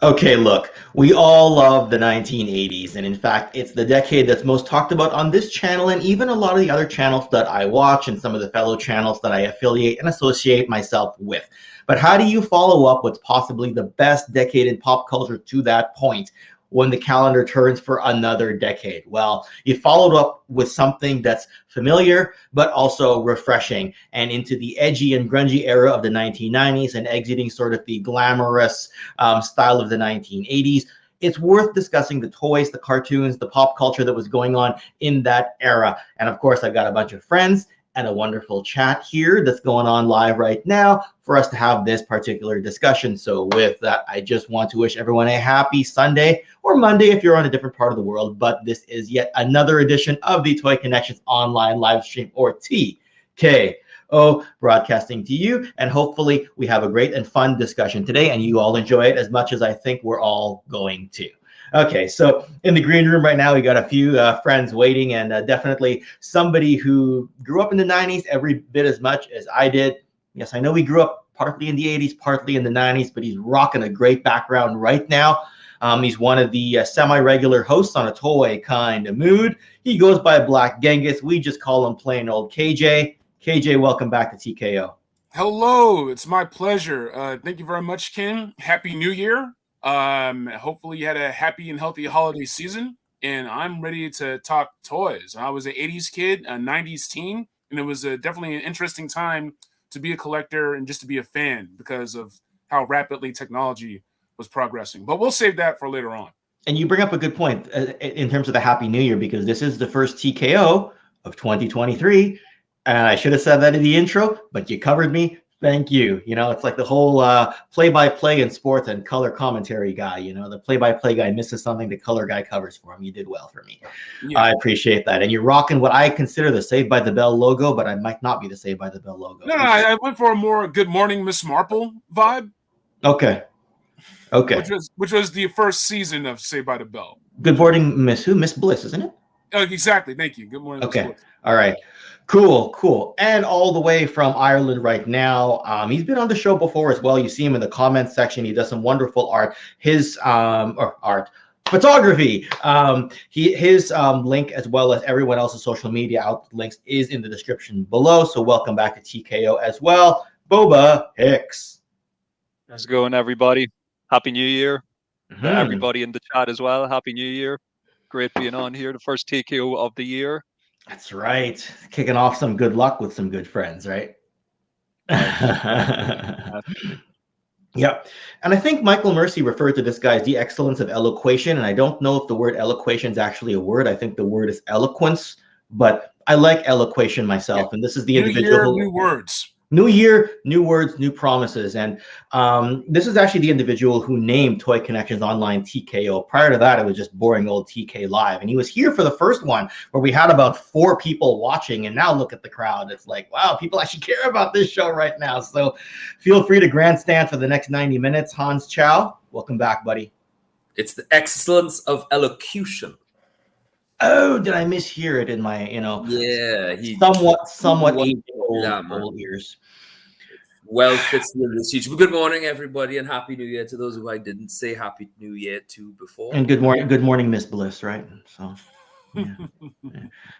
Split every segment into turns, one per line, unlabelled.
Okay, look, we all love the 1980s, and in fact, it's the decade that's most talked about on this channel and even a lot of the other channels that I watch and some of the fellow channels that I affiliate and associate myself with. But how do you follow up what's possibly the best decade in pop culture to that point when the calendar turns for another decade? Well, you followed up with something that's familiar but also refreshing and into the edgy and grungy era of the 1990s and exiting sort of the glamorous style of the 1980s. It's worth discussing the toys, the cartoons, the pop culture that was going on in that era. And of course, I've got a bunch of friends and a wonderful chat here that's going on live right now for us to have this particular discussion. So with that, I just want to wish everyone a happy Sunday or Monday if you're on a different part of the world. But this is yet another edition of the Toy Connections online live stream, or TKO, broadcasting to you. And hopefully we have a great and fun discussion today and you all enjoy it as much as I think we're all going to. Okay, so in the green room right now, we got a few friends waiting, and definitely somebody who grew up in the 90s every bit as much as I did. Yes, I know we grew up partly in the 80s, partly in the 90s, but he's rocking a great background right now. He's one of the semi-regular hosts on A Toy Kind of Mood. He goes by Black Genghis. We just call him plain old KJ. KJ, welcome back to TKO.
Hello, it's my pleasure. Thank you very much, Ken. Happy New Year. Hopefully you had a happy and healthy holiday season, and I'm ready to talk toys. I was an 80s kid, a 90s teen, and it was definitely an interesting time to be a collector and just to be a fan because of how rapidly technology was progressing. But we'll save that for later on.
And you bring up a good point in terms of the Happy New Year, because this is the first TKO of 2023. And I should have said that in the intro, but you covered me. Thank you. You know, it's like the whole play-by-play in sports and color commentary guy. You know, the play-by-play guy misses something, the color guy covers for him. You did well for me. Yeah. I appreciate that. And you're rocking what I consider the Saved by the Bell logo, but I might not be the Saved by the Bell logo.
No, I went for a more Good Morning Miss Marple vibe.
Okay. Okay.
Which was the first season of Saved by the Bell.
Good Morning Miss who? Miss Bliss, isn't it?
Exactly. Thank you. Good morning.
Okay. Miss Bliss. All right. Cool. And all the way from Ireland right now. He's been on the show before as well. You see him in the comments section. He does some wonderful art. His photography. His link, as well as everyone else's social media outlet links, is in the description below. So welcome back to TKO as well, Boba Hicks.
How's it going, everybody? Happy New Year. Everybody in the chat as well. Happy New Year. Great being on here. The first TKO of the year.
That's right. Kicking off some good luck with some good friends, right? Yep. And I think Michael Mercy referred to this guy as the excellence of eloquation. And I don't know if the word eloquation is actually a word. I think the word is eloquence, but I like eloquation myself. Yeah. And this is the individual.
New words.
New year, new words, new promises. And this is actually the individual who named Toy Connections Online TKO. Prior to that, it was just boring old TK Live. And he was here for the first one where we had about 4 people watching. And now look at the crowd. It's like, wow, people actually care about this show right now. So feel free to grandstand for the next 90 minutes. Hans Chow, welcome back, buddy.
It's the excellence of elocution.
Oh, did I mishear it in my,
yeah,
somewhat old ears.
Well fits the speech. Good morning, everybody, and Happy New Year to those who I didn't say Happy New Year to before.
And good morning, Miss Bliss, right? So, yeah.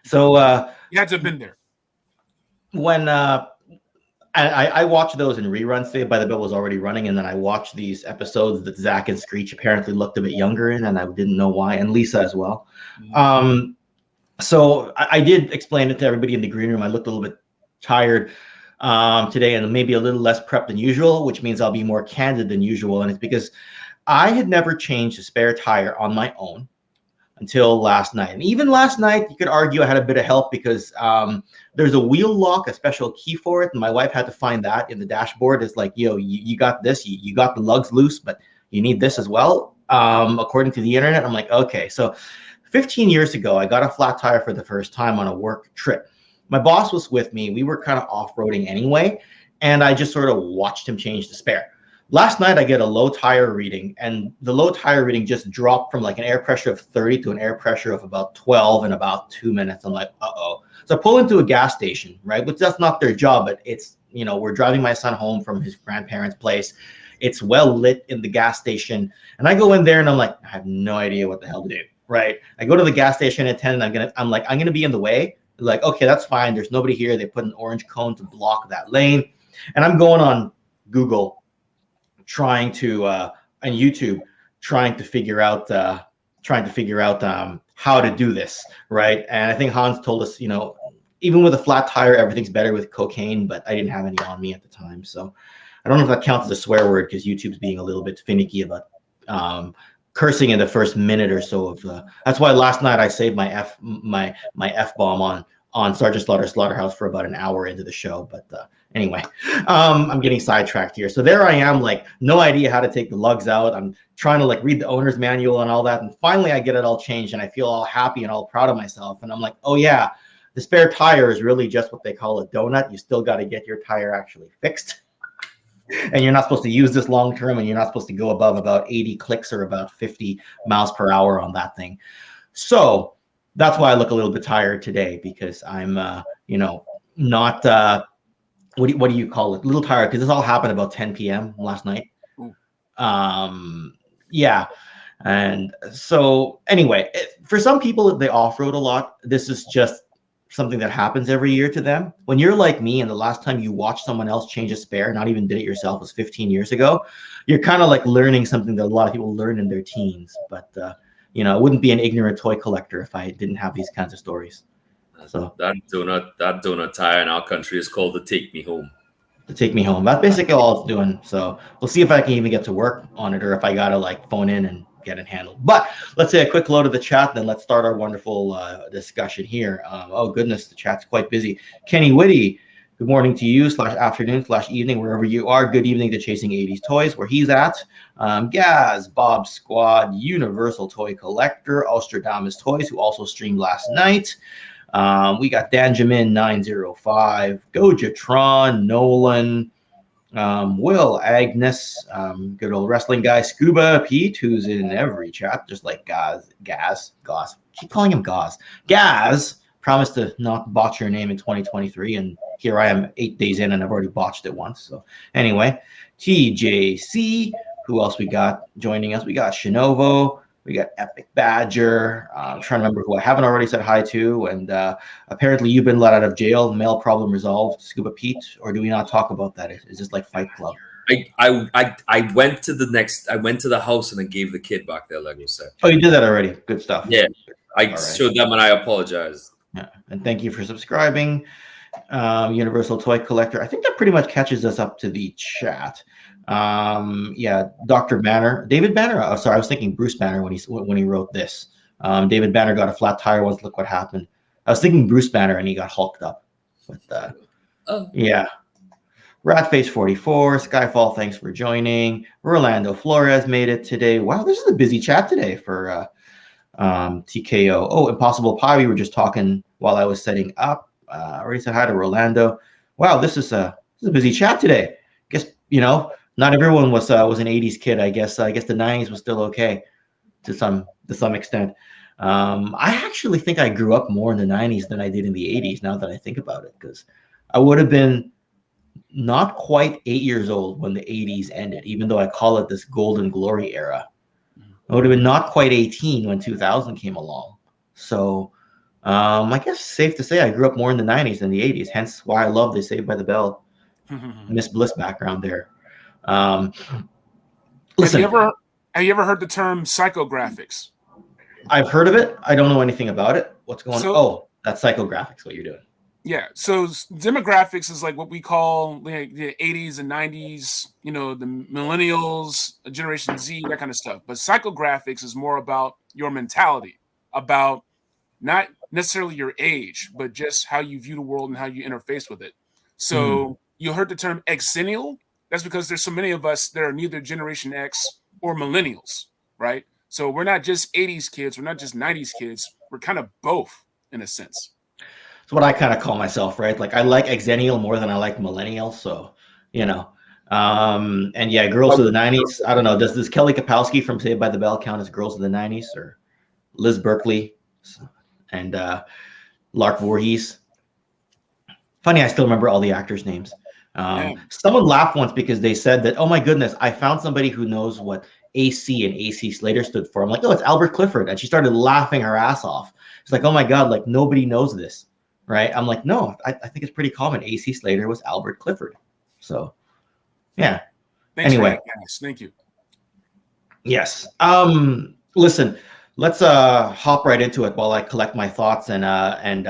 So
you had to have been there.
When I watched those in reruns. Saved by the Bell was already running, and then I watched these episodes that Zach and Screech apparently looked a bit younger in, and I didn't know why, and Lisa as well. So I did explain it to everybody in the green room. I looked a little bit tired today and maybe a little less prepped than usual, which means I'll be more candid than usual. And it's because I had never changed a spare tire on my own until last night. And even last night, you could argue I had a bit of help because there's a wheel lock, a special key for it. And my wife had to find that in the dashboard. It's like, you got this, you got the lugs loose, but you need this as well. According to the internet, I'm like, okay. So 15 years ago, I got a flat tire for the first time on a work trip. My boss was with me. We were kind of off-roading anyway, and I just sort of watched him change the spare. Last night, I get a low tire reading, and the low tire reading just dropped from like an air pressure of 30 to an air pressure of about 12 in about 2 minutes. I'm like, uh-oh. So I pull into a gas station, right? Which that's not their job, but it's, we're driving my son home from his grandparents' place. It's well lit in the gas station. And I go in there and I'm like, I have no idea what the hell to do, right? I go to the gas station at 10 and I'm going to be in the way. Like, okay, that's fine. There's nobody here. They put an orange cone to block that lane. And I'm going on Google trying to, and YouTube trying to figure out how to do this, right? And I think Hans told us, you know, even with a flat tire, everything's better with cocaine, but I didn't have any on me at the time. So I don't know if that counts as a swear word because YouTube's being a little bit finicky about cursing in the first minute or so of that's why last night I saved my F-bomb on Sergeant Slaughterhouse for about an hour into the show. But anyway, I'm getting sidetracked here. So there I am, like, no idea how to take the lugs out. I'm trying to like read the owner's manual and all that. And finally I get it all changed and I feel all happy and all proud of myself. And I'm like, oh yeah, the spare tire is really just what they call a donut. You still got to get your tire actually fixed. And you're not supposed to use this long term, and you're not supposed to go above about 80 clicks or about 50 miles per hour on that thing. So that's why I look a little bit tired today, because I'm, you know, not, what do you call it? A little tired, because this all happened about 10 p.m. last night. Yeah. And so anyway, for some people, they off-road a lot. This is just something that happens every year to them. When you're like me and the last time you watched someone else change a spare, not even did it yourself, was 15 years ago, you're kind of like learning something that a lot of people learn in their teens. But you know, I wouldn't be an ignorant toy collector if I didn't have these kinds of stories. So
that donut tire in our country is called the Take Me Home.
To take me home. That's basically all it's doing. So we'll see if I can even get to work on it, or if I gotta like phone in and get it handled. But let's say a quick load of the chat, then let's start our wonderful discussion here. Oh goodness, the chat's quite busy. Kenny Whitty, good morning to you, /afternoon/evening, wherever you are. Good evening to Chasing 80s Toys, where he's at. Gazz, Bob Squad, Universal Toy Collector, Ozstradamus Toyz, who also streamed last night. We got Danjamin 905, Gojatron, Nolan, Will, Agnes, good old wrestling guy, Scuba Pete, who's in every chat, just like Gazz. Keep calling him Gazz promised to not botch your name in 2023, and here I am 8 days in, and I've already botched it once. So anyway, TJC, who else we got joining us? We got Shinovo. We got Epic Badger. I'm trying to remember who I haven't already said hi to. And apparently you've been let out of jail. Mail problem resolved. Scuba Pete, or do we not talk about that? Is this like Fight Club?
I went to the house and I gave the kid back their Lego set.
Oh, you did that already. Good stuff.
Yeah, I showed them and I apologize.
Yeah, and thank you for subscribing. Universal Toy Collector. I think that pretty much catches us up to the chat. Yeah, Dr. Banner, David Banner. Oh, sorry, I was thinking Bruce Banner when he wrote this. David Banner got a flat tire once. Look what happened. I was thinking Bruce Banner, and he got hulked up. But yeah, Ratface 44, Skyfall. Thanks for joining. Rolando Flores made it today. Wow, this is a busy chat today for TKO. Oh, Impossiblepie. We were just talking while I was setting up. Already said hi to Rolando. Wow, this is a busy chat today. Guess, you know, not everyone was an 80s kid. I guess the 90s was still okay to some extent. I actually think I grew up more in the 90s than I did in the 80s, now that I think about it, because I would have been not quite 8 years old when the 80s ended, even though I call it this golden glory era. I would have been not quite 18 when 2000 came along. So I guess safe to say I grew up more in the 90s than the 80s, hence why I love the Saved by the Bell Miss Bliss background there. Listen,
have you ever heard the term psychographics?
I've heard of it. I don't know anything about it. What's going on? Oh, that's psychographics, what you're doing.
Yeah. So demographics is like what we call like the 80s and 90s, you know, the millennials, Generation Z, that kind of stuff. But psychographics is more about your mentality, about not necessarily your age, but just how you view the world and how you interface with it. So you heard the term Xennial. That's because there's so many of us that are neither Generation X or millennials, right? So we're not just 80s kids. We're not just 90s kids. We're kind of both in a sense.
It's what I kind of call myself, right? Like I like Xennial more than I like millennial. So, you know, and yeah, girls of the 90s. I don't know. Does Kelly Kapowski from Saved by the Bell count as girls of the 90s, or Liz Berkeley and Lark Voorhees? Funny, I still remember all the actors' names. Someone laughed once because they said that, oh my goodness, I found somebody who knows what AC and AC Slater stood for. I'm like, oh, it's Albert Clifford. And she started laughing her ass off. She's like, oh my God, like nobody knows this, right? I'm like, no, I think it's pretty common. AC Slater was Albert Clifford. So, yeah.
Thanks
anyway.
Thank you.
Yes. Listen, let's hop right into it while I collect my thoughts and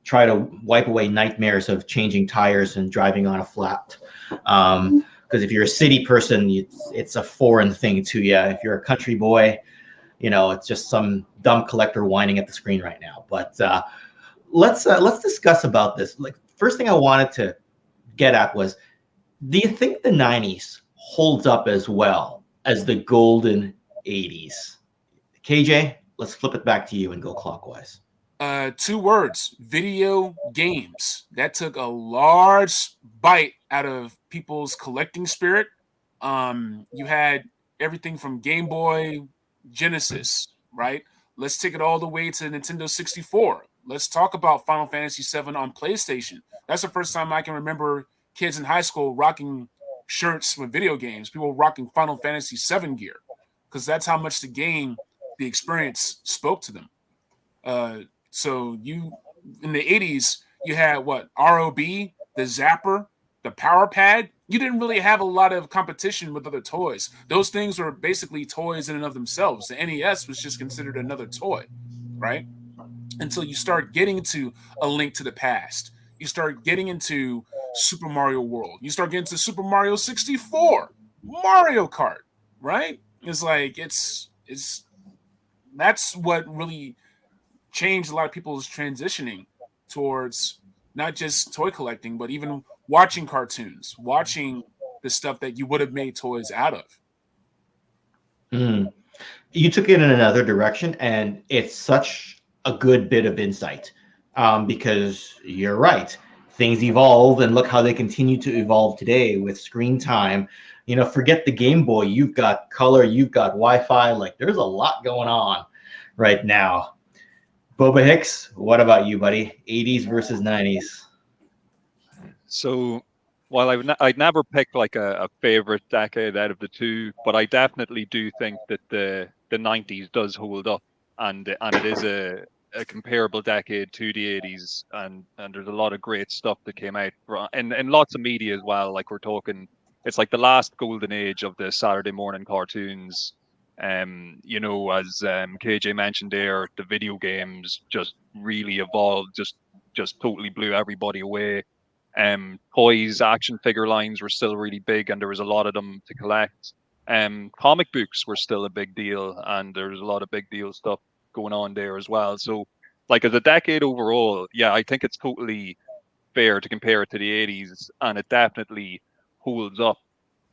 try to wipe away nightmares of changing tires and driving on a flat. Because if you're a city person, it's a foreign thing to you. If you're a country boy, it's just some dumb collector whining at the screen right now. But let's discuss about this. Like, first thing I wanted to get at was, do you think the 90s holds up as well as the golden 80s? KJ, let's flip it back to you and go clockwise.
2 words: video games. That took a large bite out of people's collecting spirit. You had everything from Game Boy, Genesis, right? Let's take it all the way to Nintendo 64. Let's talk about Final Fantasy VII on PlayStation. That's the first time I can remember kids in high school rocking shirts with video games. People rocking Final Fantasy VII gear, because that's how much the experience spoke to them. So in the 80s, you had what? ROB, the Zapper, the Power Pad. You didn't really have a lot of competition with other toys. Those things were basically toys in and of themselves. The NES was just considered another toy, right? Until you start getting into A Link to the Past. You start getting into Super Mario World. You start getting to Super Mario 64, Mario Kart, right? It's like, that's what really changed a lot of people's transitioning towards not just toy collecting, but even watching cartoons, watching the stuff that you would have made toys out of.
You took it in another direction, and it's such a good bit of insight, because you're right. Things evolve, and look how they continue to evolve today with screen time. Forget the Game Boy. You've got color, you've got Wi-Fi. Like, there's a lot going on right now. Boba Hicks, what about you, buddy? 80s versus 90s.
So, while I'd never pick like a favorite decade out of the two, but I definitely do think that the 90s does hold up, and it is a comparable decade to the 80s, and there's a lot of great stuff that came out, and lots of media as well. Like, we're talking, it's like the last golden age of the Saturday morning cartoons. As KJ mentioned there, the video games just really evolved, just totally blew everybody away. Toys, action figure lines were still really big, and there was a lot of them to collect. Comic books were still a big deal, and there's a lot of big deal stuff going on there as well. So, like, as a decade overall, yeah, I think it's totally fair to compare it to the 80s, and it definitely holds up.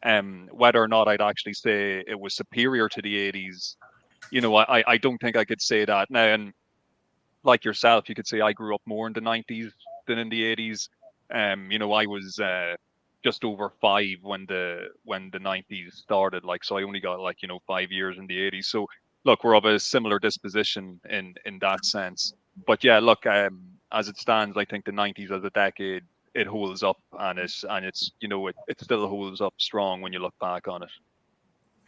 Whether or not I'd actually say it was superior to the 80s, I don't think I could say that now. And like yourself, you could say I grew up more in the 90s than in the 80s. I was just over 5 when the 90s started. Like, so I only got 5 years in the 80s. So look, we're of a similar disposition in that sense. But yeah, look, as it stands, I think the 90s as a decade, it holds up, and it's it still holds up strong when you look back on it.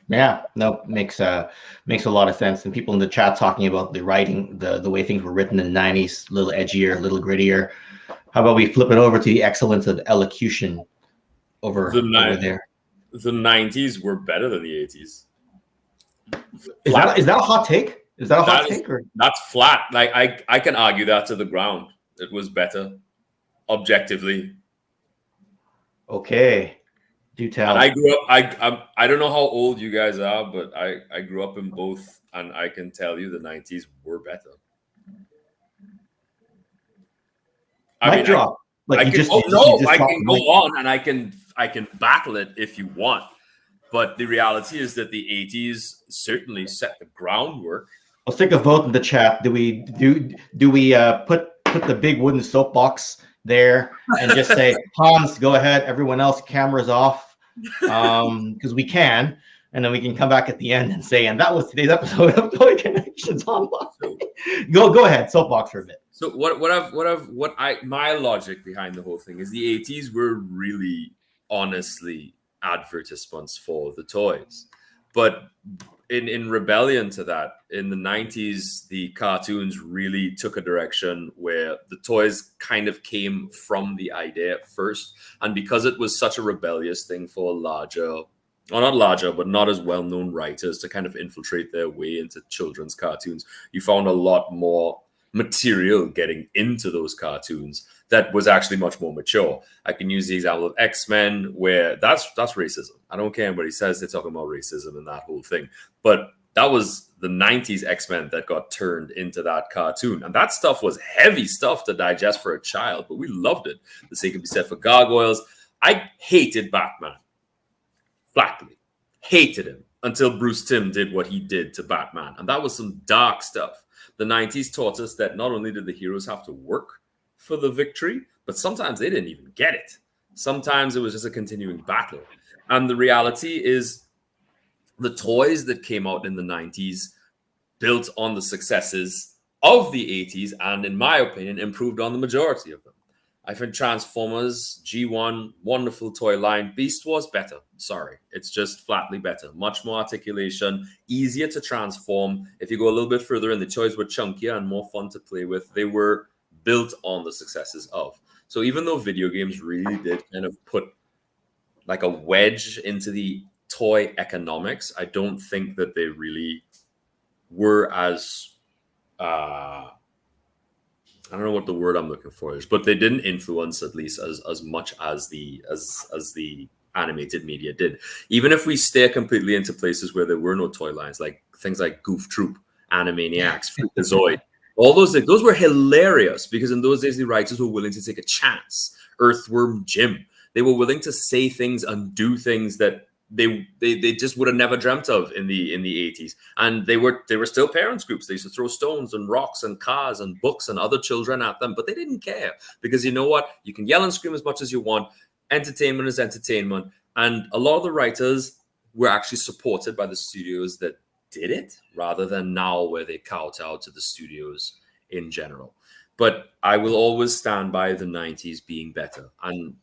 Yeah, no, makes a lot of sense. And people in the chat talking about the writing, the way things were written in the 90s, a little edgier, a little grittier. How about we flip it over to the excellence of elocution over there?
The 90s were better than the 80s.
Is that a hot take? Is that a hot take? Or?
That's flat. Like, I can argue that to the ground. It was better, objectively.
Okay, do tell.
And I grew up. I don't know how old you guys are, but I grew up in both, and I can tell you the 90s were better.
I can go
on, and I can battle it if you want. But the reality is that the 80s certainly set the groundwork.
Let's take a vote in the chat. Do we put the big wooden soapbox there and just say, Hans, go ahead, everyone else, cameras off, because we can, and then we can come back at the end and say, and that was today's episode of Toy Connections Online. Go ahead, soapbox for a bit.
So my logic behind the whole thing is the 80s were really honestly advertisements for the toys. But in rebellion to that, in the 90s, the cartoons really took a direction where the toys kind of came from the idea first. And because it was such a rebellious thing for larger, or not larger, but not as well-known writers to kind of infiltrate their way into children's cartoons, you found a lot more material getting into those cartoons that was actually much more mature. I can use the example of X-Men, where that's racism. I don't care what he says, they're talking about racism and that whole thing. But that was the 90s X-Men that got turned into that cartoon. And that stuff was heavy stuff to digest for a child, but we loved it. The same can be said for Gargoyles. I hated Batman. Flatly. Hated him until Bruce Timm did what he did to Batman. And that was some dark stuff. The 90s taught us that not only did the heroes have to work for the victory, but sometimes they didn't even get it. Sometimes it was just a continuing battle. And the reality is the toys that came out in the 90s built on the successes of the 80s and, in my opinion, improved on the majority of them. I think Transformers, G1, wonderful toy line. Beast Wars, better. Sorry. It's just flatly better. Much more articulation, easier to transform. If you go a little bit further in, the toys were chunkier and more fun to play with. They were built on the successes of. So even though video games really did kind of put like a wedge into the toy economics, I don't think that they really were as... I don't know what the word I'm looking for is, but they didn't influence at least as much as the animated media did. Even if we stare completely into places where there were no toy lines, like things like Goof Troop, Animaniacs, Freakazoid, all those were hilarious because in those days the writers were willing to take a chance. Earthworm Jim, they were willing to say things and do things that they just would have never dreamt of in the 80s. And they were still parents groups. They used to throw stones and rocks and cars and books and other children at them, but they didn't care because you know what? You can yell and scream as much as you want. Entertainment is entertainment. And a lot of the writers were actually supported by the studios that did it rather than now where they kowtow to the studios in general. But I will always stand by the 90s being better. And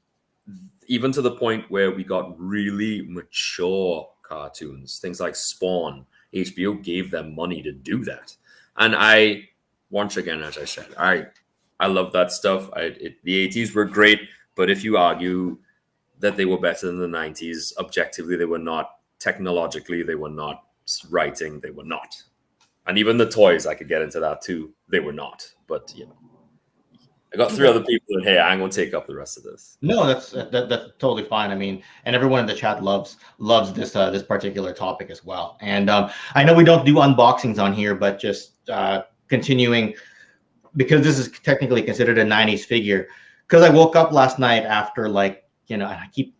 even to the point where we got really mature cartoons, things like Spawn. HBO gave them money to do that. And I, once again, as I said, I love that stuff. The 80s were great, but if you argue that they were better than the 90s, objectively, they were not. Technologically, they were not. Writing, they were not. And even the toys, I could get into that too. They were not. But, you know. I got 3 other people in here. I'm going to take up the rest of this.
No, that's totally fine. I mean, and everyone in the chat loves this this particular topic as well. And I know we don't do unboxings on here, but just continuing, because this is technically considered a 90s figure. Because I woke up last night after, like, you know, I keep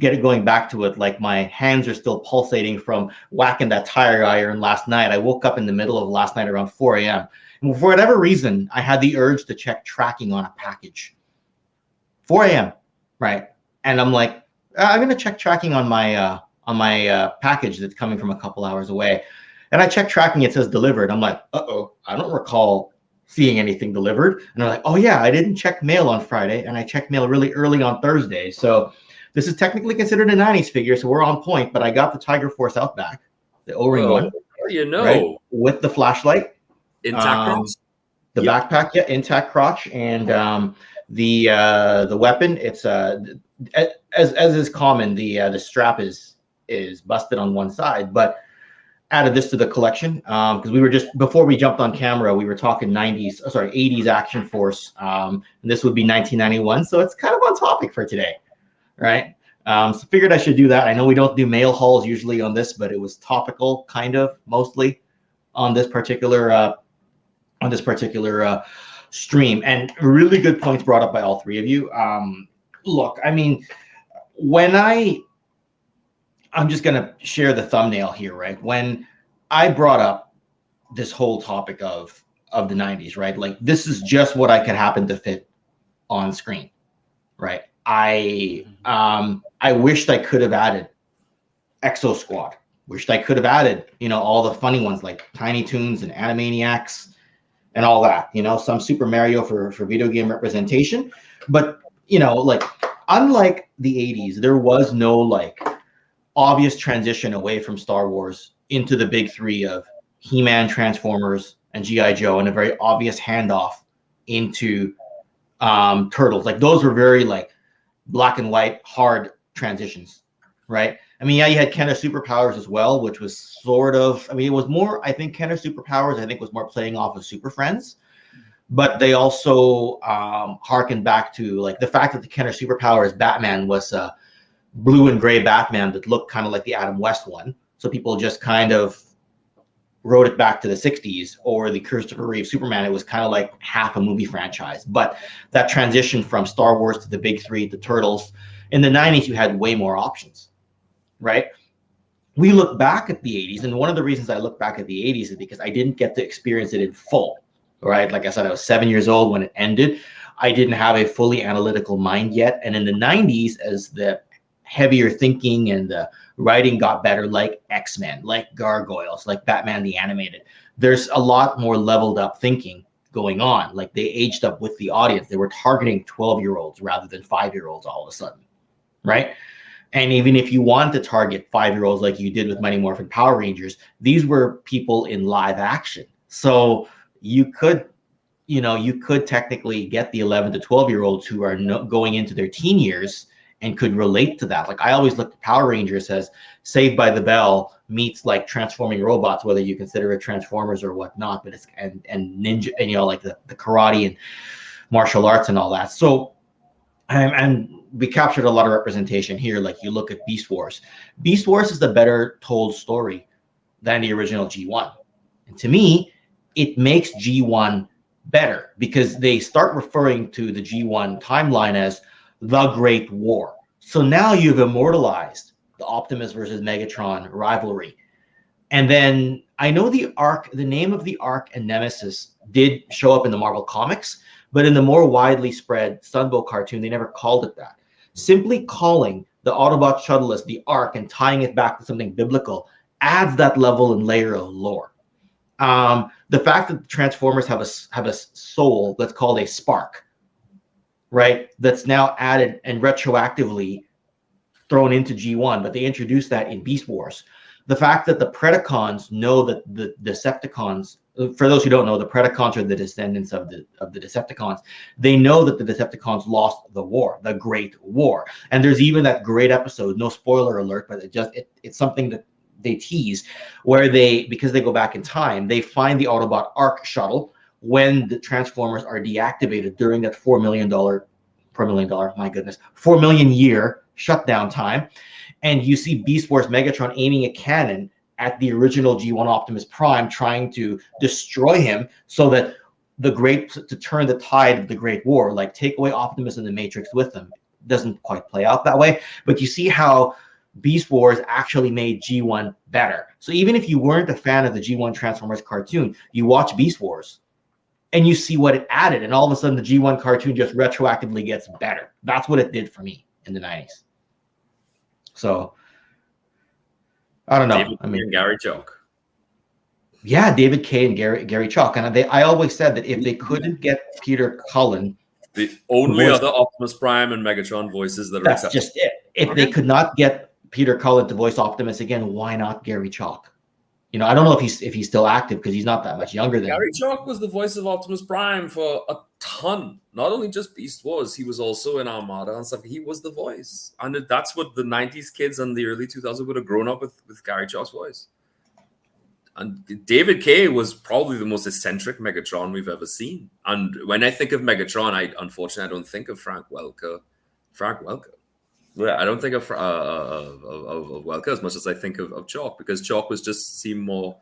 going back to it, like my hands are still pulsating from whacking that tire iron last night. I woke up in the middle of last night around 4 a.m. And for whatever reason, I had the urge to check tracking on a package. 4 a.m. right? And I'm like, I'm gonna check tracking on my package that's coming from a couple hours away. And I check tracking, it says delivered. I'm like, I don't recall seeing anything delivered. And I'm like, oh yeah, I didn't check mail on Friday, and I checked mail really early on Thursday. So this is technically considered a 90s figure, so we're on point. But I got the Tiger Force Outback, the O-ring one.
You know,
right? With the flashlight.
Intact crotch?
The backpack, yeah, intact crotch, and the weapon. It's as is common. The strap is busted on one side, but added this to the collection because we were just before we jumped on camera, we were talking 80s Action Force, and this would be 1991, so it's kind of on topic for today, right? So figured I should do that. I know we don't do mail hauls usually on this, but it was topical, kind of mostly on this particular. Stream. And really good points brought up by all 3 of you. Look, I mean, when I'm just going to share the thumbnail here, right? When I brought up this whole topic of the 90s, right? Like, this is just what I could happen to fit on screen, right? I wished I could have added Exo Squad. Wished I could have added, you know, all the funny ones like Tiny Toons and Animaniacs and all that, you know, some Super Mario for video game representation. But, you know, like, unlike the 80s, there was no like obvious transition away from Star Wars into the big three of He-Man, Transformers, and G.I. Joe, and a very obvious handoff into Turtles. Like those were very like black and white, hard transitions, right? I mean, yeah, you had Kenner Superpowers as well, which was sort of, I mean, it was more, I think Kenner Superpowers, I think was more playing off of Super Friends, but they also harkened back to like the fact that the Kenner Superpowers Batman was a blue and gray Batman that looked kind of like the Adam West one. So people just kind of wrote it back to the 60s, or the Christopher Reeve Superman. It was kind of like half a movie franchise. But that transition from Star Wars to the big three, the Turtles, in the 90s, you had way more options, right? We look back at the 80s, and one of the reasons I look back at the 80s is because I didn't get to experience it in full, right? Like I said, I was 7 years old when it ended. I didn't have a fully analytical mind yet. And in the 90s, as the heavier thinking and the writing got better, like X-Men, like Gargoyles, like Batman the Animated, there's a lot more leveled up thinking going on. Like they aged up with the audience. They were targeting 12-year-olds rather than 5-year-olds all of a sudden, right? And even if you want to target 5-year-olds like you did with Mighty Morphin Power Rangers, these were people in live action. So you could, you know, you could technically get the 11 to 12-year-olds who are going into their teen years and could relate to that. Like I always looked at Power Rangers as Saved by the Bell meets like transforming robots, whether you consider it Transformers or whatnot, but it's and ninja, and you know, like the karate and martial arts and all that. So and we captured a lot of representation here. Like you look at Beast Wars. Beast Wars is the better told story than the original G1. And to me, it makes G1 better because they start referring to the G1 timeline as the Great War. So now you've immortalized the Optimus versus Megatron rivalry. And then I know the arc, the name of the arc and Nemesis did show up in the Marvel Comics, but in the more widely spread Sunbow cartoon, they never called it that. Simply calling the Autobot shuttle as the arc and tying it back to something biblical adds that level and layer of lore. The fact that the Transformers have a soul that's called a spark, right? That's now added and retroactively thrown into G1, but they introduced that in Beast Wars. The fact that the Predacons know that the Decepticons, for those who don't know, the Predacons are the descendants of the Decepticons. They know that the Decepticons lost the war, the Great War. And there's even that great episode, no spoiler alert, but it's something that they tease, where because they go back in time, they find the Autobot Ark shuttle when the Transformers are deactivated during that $4 million, my goodness, 4 million year shutdown time. And you see Beast Wars Megatron aiming a cannon at the original G1 Optimus Prime, trying to destroy him so that to turn the tide of the Great War, like take away Optimus and the Matrix with them. It doesn't quite play out that way, but you see how Beast Wars actually made G1 better. So even if you weren't a fan of the G1 Transformers cartoon, you watch Beast Wars and you see what it added, and all of a sudden the G1 cartoon just retroactively gets better. That's what it did for me in the 90s. So I don't know.
David K. and Gary Chalk.
Yeah, David K. and Gary Chalk. And I always said that if they couldn't get Peter Cullen,
the only other Optimus Prime and Megatron voices that are
that's
acceptable.
just it. If they could not get Peter Cullen to voice Optimus again, why not Gary Chalk? You know, I don't know if he's still active because he's not that much younger than
Gary Chalk was the voice of Optimus Prime for a ton. Not only just Beast Wars, he was also in Armada and stuff. He was the voice. And that's what the 90s kids and the early 2000s would have grown up with Gary Chalk's voice. And David K. was probably the most eccentric Megatron we've ever seen. And when I think of Megatron, unfortunately, I don't think of Frank Welker. Yeah, I don't think of Welker as much as I think of Chalk, because Chalk seemed more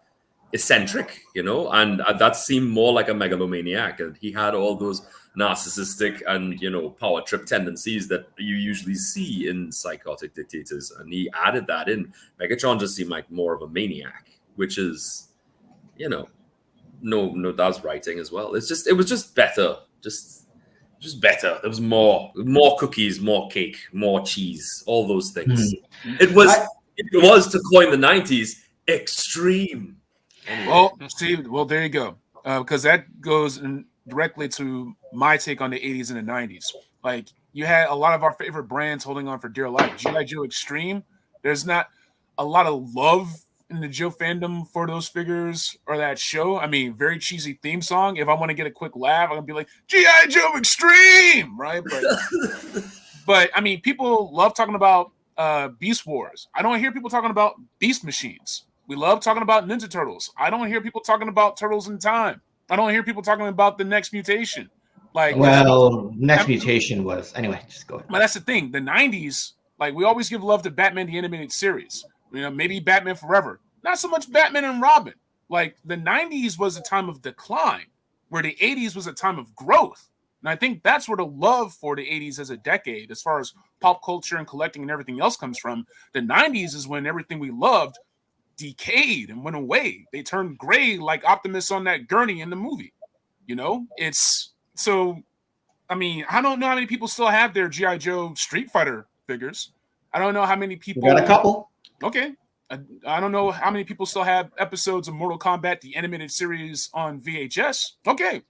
eccentric, you know, and that seemed more like a megalomaniac. And he had all those narcissistic and, you know, power trip tendencies that you usually see in psychotic dictators. And he added that in. Megatron just seemed like more of a maniac, which is, you know, no, that's writing as well. It was just better. Just better. There was more cookies, more cake, more cheese, all those things. It was to coin the 90s, extreme.
Anyway. Well, there you go. Because that goes directly to my take on the 80s and the 90s. Like, you had a lot of our favorite brands holding on for dear life. G.I. Joe Extreme, there's not a lot of love in the Joe fandom for those figures or that show. I mean, very cheesy theme song. If I want to get a quick laugh, I'm gonna be like G.I. Joe Extreme, right? But I mean, people love talking about Beast Wars. I don't hear people talking about Beast Machines. We love talking about Ninja Turtles. I don't hear people talking about Turtles in Time. I don't hear people talking about the Next Mutation. Like,
well, Next Mutation was anyway. Just go ahead.
But that's the thing. The '90s, like, we always give love to Batman the Animated Series. You know, maybe Batman Forever. Not so much Batman and Robin. Like, the 90s was a time of decline, where the 80s was a time of growth. And I think that's where the love for the 80s as a decade, as far as pop culture and collecting and everything else comes from. The 90s is when everything we loved decayed and went away. They turned gray like Optimus on that gurney in the movie. You know, it's so, I mean, I don't know how many people still have their G.I. Joe Street Fighter figures. I don't know how many people.
We got a couple.
Okay. I don't know how many people still have episodes of Mortal Kombat, the animated series, on VHS. Okay.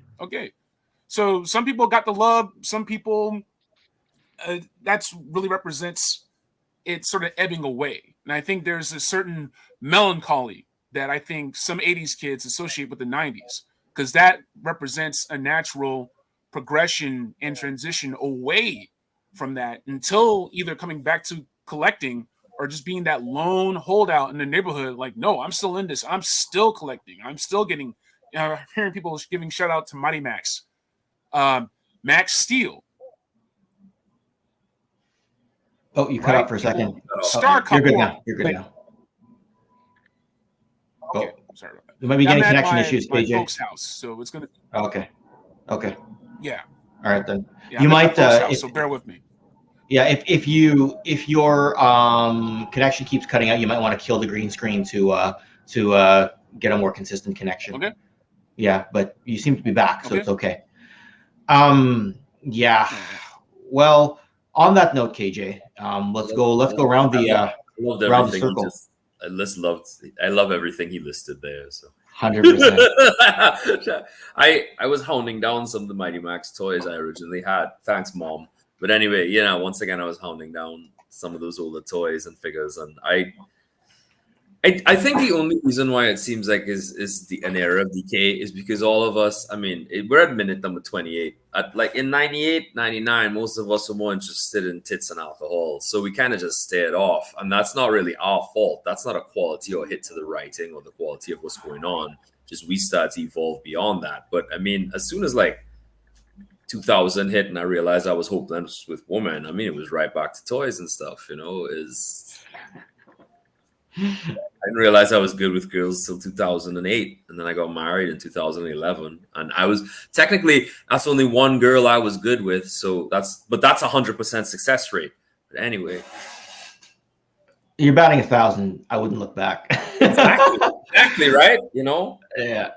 So some people got the love. Some people, that's really represents it sort of ebbing away. And I think there's a certain melancholy that I think some 80s kids associate with the 90s, because that represents a natural progression and transition away from that until either coming back to collecting or just being that lone holdout in the neighborhood. Like, no, I'm still in this. I'm still collecting. I'm still getting, hearing people giving shout out to Mighty Max, Max Steel.
Oh, you cut out for a second.
Star
You're good now. You're good now.
Okay, sorry about that.
You might be getting connection issues,
my
KJ.
folks' house, so it's gonna.
Okay.
Yeah.
All right then.
Yeah,
You might.
so bear with me.
Yeah, if your connection keeps cutting out, you might want to kill the green screen to get a more consistent connection.
Okay.
Yeah, but you seem to be back, so
Okay.
it's okay. Yeah. Well, on that note, KJ, let's go around the
loved
around the
everything.
circle.
I love everything he listed there. So
100%.
I was hounding down some of the Mighty Max toys I originally had. Thanks, Mom. But anyway, you know, once again, I was hounding down some of those older toys and figures, and I think the only reason why it seems like is an era of decay is because all of us, I mean, we're at minute number 28. Like in 98, 99, most of us were more interested in tits and alcohol. So we kind of just stared off. And that's not really our fault. That's not a quality or hit to the writing or the quality of what's going on. Just we start to evolve beyond that. But I mean, as soon as like 2000 hit and I realized I was hopeless with women, I mean, it was right back to toys and stuff, you know, I didn't realize I was good with girls till 2008, and then I got married in 2011, and I was technically that's only one girl I was good with, so that's 100% success rate. But anyway,
You're batting 1,000. I wouldn't look back.
exactly right. You know,
Yeah.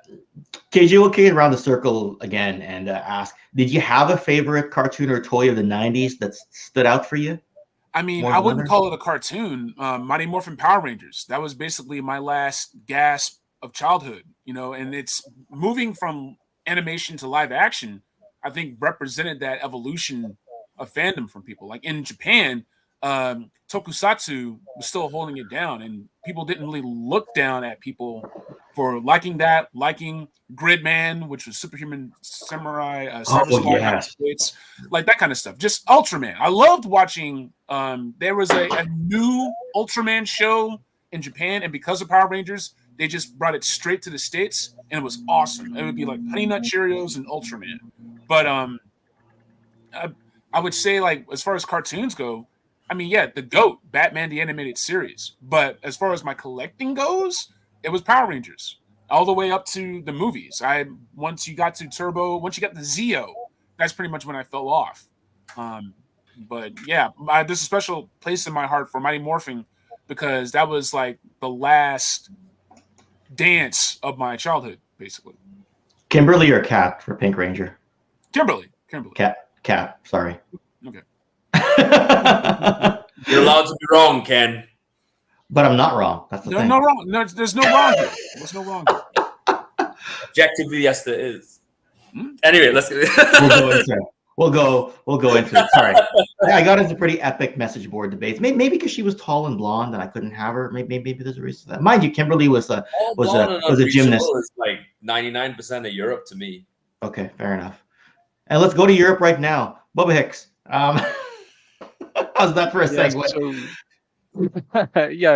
KJ, we'll kick it around the circle again and ask: did you have a favorite cartoon or toy of the '90s that stood out for you?
I mean,
More
I
than
wouldn't
others?
call it a cartoon. Mighty Morphin Power Rangers. That was basically my last gasp of childhood, you know, and it's moving from animation to live action, I think represented that evolution of fandom from people. Like in Japan, Tokusatsu was still holding it down, and people didn't really look down at people for liking Gridman, which was Superhuman Samurai, Cyber Squad,
yes.
States, like that kind of stuff. Just Ultraman. I loved watching. There was a new Ultraman show in Japan, and because of Power Rangers, they just brought it straight to the States, and it was awesome. It would be like Honey Nut Cheerios and Ultraman. But I would say, like, as far as cartoons go, I mean, yeah, the GOAT, Batman the Animated Series. But as far as my collecting goes, it was Power Rangers all the way up to the movies. Once you got to Turbo, once you got to Zeo, that's pretty much when I fell off. But yeah, there's a special place in my heart for Mighty Morphin because that was like the last dance of my childhood, basically.
Kimberly or Cat for Pink Ranger?
Kimberly.
Cat. Sorry.
Okay.
you're allowed to be wrong, Ken.
But I'm not wrong. That's the thing.
No wrong. No, there's no wrong here. There's no wrong here.
Objectively, yes, there is. Anyway, let's go.
We'll go into it. Sorry, I got into pretty epic message board debates. Maybe because she was tall and blonde and I couldn't have her. Maybe there's a reason for that. Mind you, Kimberly was a gymnast.
It's like 99% of Europe to me.
Okay, fair enough. And let's go to Europe right now. Bubba Hicks. How's that for a segue?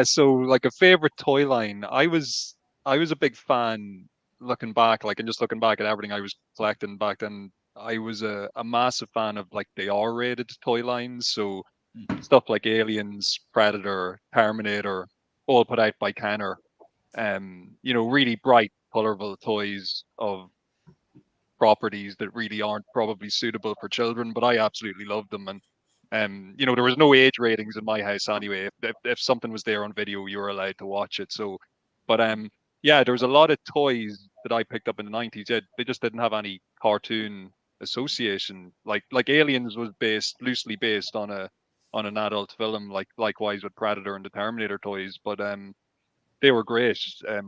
So like a favorite toy line. I was a big fan looking back, and just looking back at everything I was collecting back then. I was a massive fan of like the R-rated toy lines. So stuff like Aliens, Predator, Terminator, all put out by Cannuck. Really bright, colorful toys of properties that really aren't probably suitable for children, but I absolutely loved them. And there was no age ratings in my house anyway. If something was there on video, you were allowed to watch it. So, but there was a lot of toys that I picked up in the 90s. They just didn't have any cartoon association. Like Aliens was loosely based on an adult film, likewise with Predator and the Terminator toys. But they were great.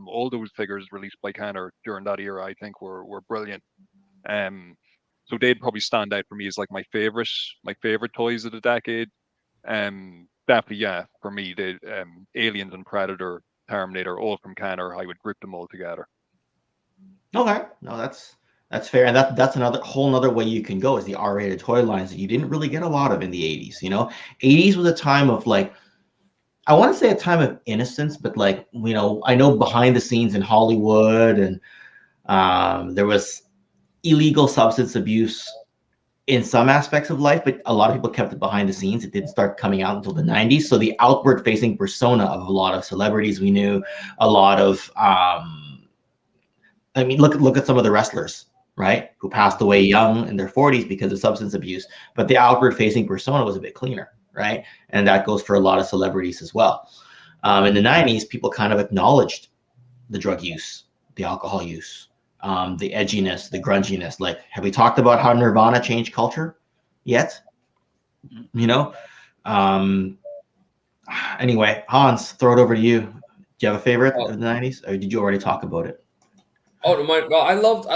All those figures released by Cannuck during that era, I think, were brilliant. So they'd probably stand out for me as like my favorite toys of the decade. Definitely, yeah, for me, the Aliens and Predator, Terminator, all from Cannuck. I would group them all together.
Okay, no, that's fair, and that's another whole other way you can go is the R-rated toy lines that you didn't really get a lot of in the 80s. 80s was a time of like, I want to say a time of innocence, but like, I know behind the scenes in Hollywood and there was illegal substance abuse in some aspects of life, but a lot of people kept it behind the scenes. It didn't start coming out until the 90s. So the outward facing persona of a lot of celebrities we knew, a lot of, look at some of the wrestlers, right? Who passed away young in their 40s because of substance abuse, but the outward facing persona was a bit cleaner, right? And that goes for a lot of celebrities as well. In the 90s, people kind of acknowledged the drug use, the alcohol use, the edginess, the grunginess. Like, have we talked about how Nirvana changed culture yet? Anyway, Hans, throw it over to you. Do you have a favorite of the 90s, or did you already talk about it?
I loved.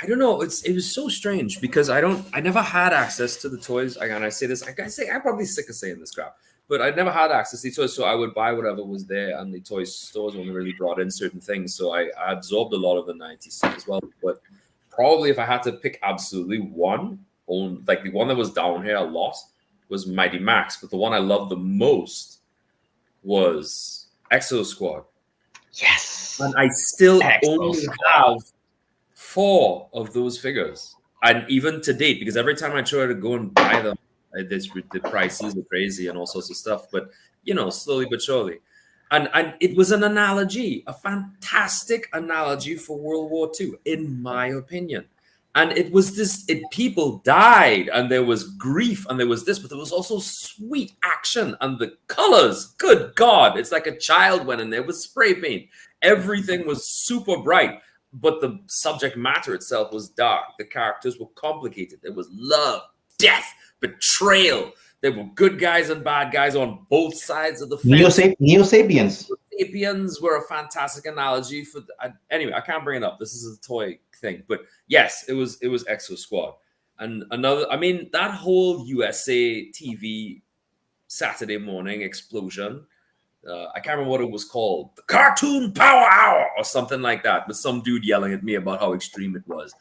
I don't know. It was so strange because I never had access to the toys. I say this. I'm probably sick of saying this crap, but I never had access to the toys, so I would buy whatever was there, and the toy stores only really brought in certain things. So I absorbed a lot of the 90s stuff as well. But probably if I had to pick absolutely one, like the one that was down here a lot was Mighty Max, but the one I loved the most was Exo Squad.
Yes.
And I still only have 4 of those figures. And even to date, because every time I try to go and buy them, the prices are crazy and all sorts of stuff. But, slowly but surely. And it was an analogy, a fantastic analogy for World War II, in my opinion. And it was people died and there was grief and there was this, but there was also sweet action and the colors. Good God. It's like a child went in there with spray paint. Everything was super bright, but the subject matter itself was dark. The characters were complicated. There was love, death, betrayal. There were good guys and bad guys on both sides of the fence.
Neo-Sapiens.
Sapiens were a fantastic analogy for. Anyway, I can't bring it up. This is a toy thing, but yes, it was Exo Squad, and another. I mean, that whole USA TV Saturday morning explosion. I can't remember what it was called, the Cartoon Power Hour or something like that, with some dude yelling at me about how extreme it was.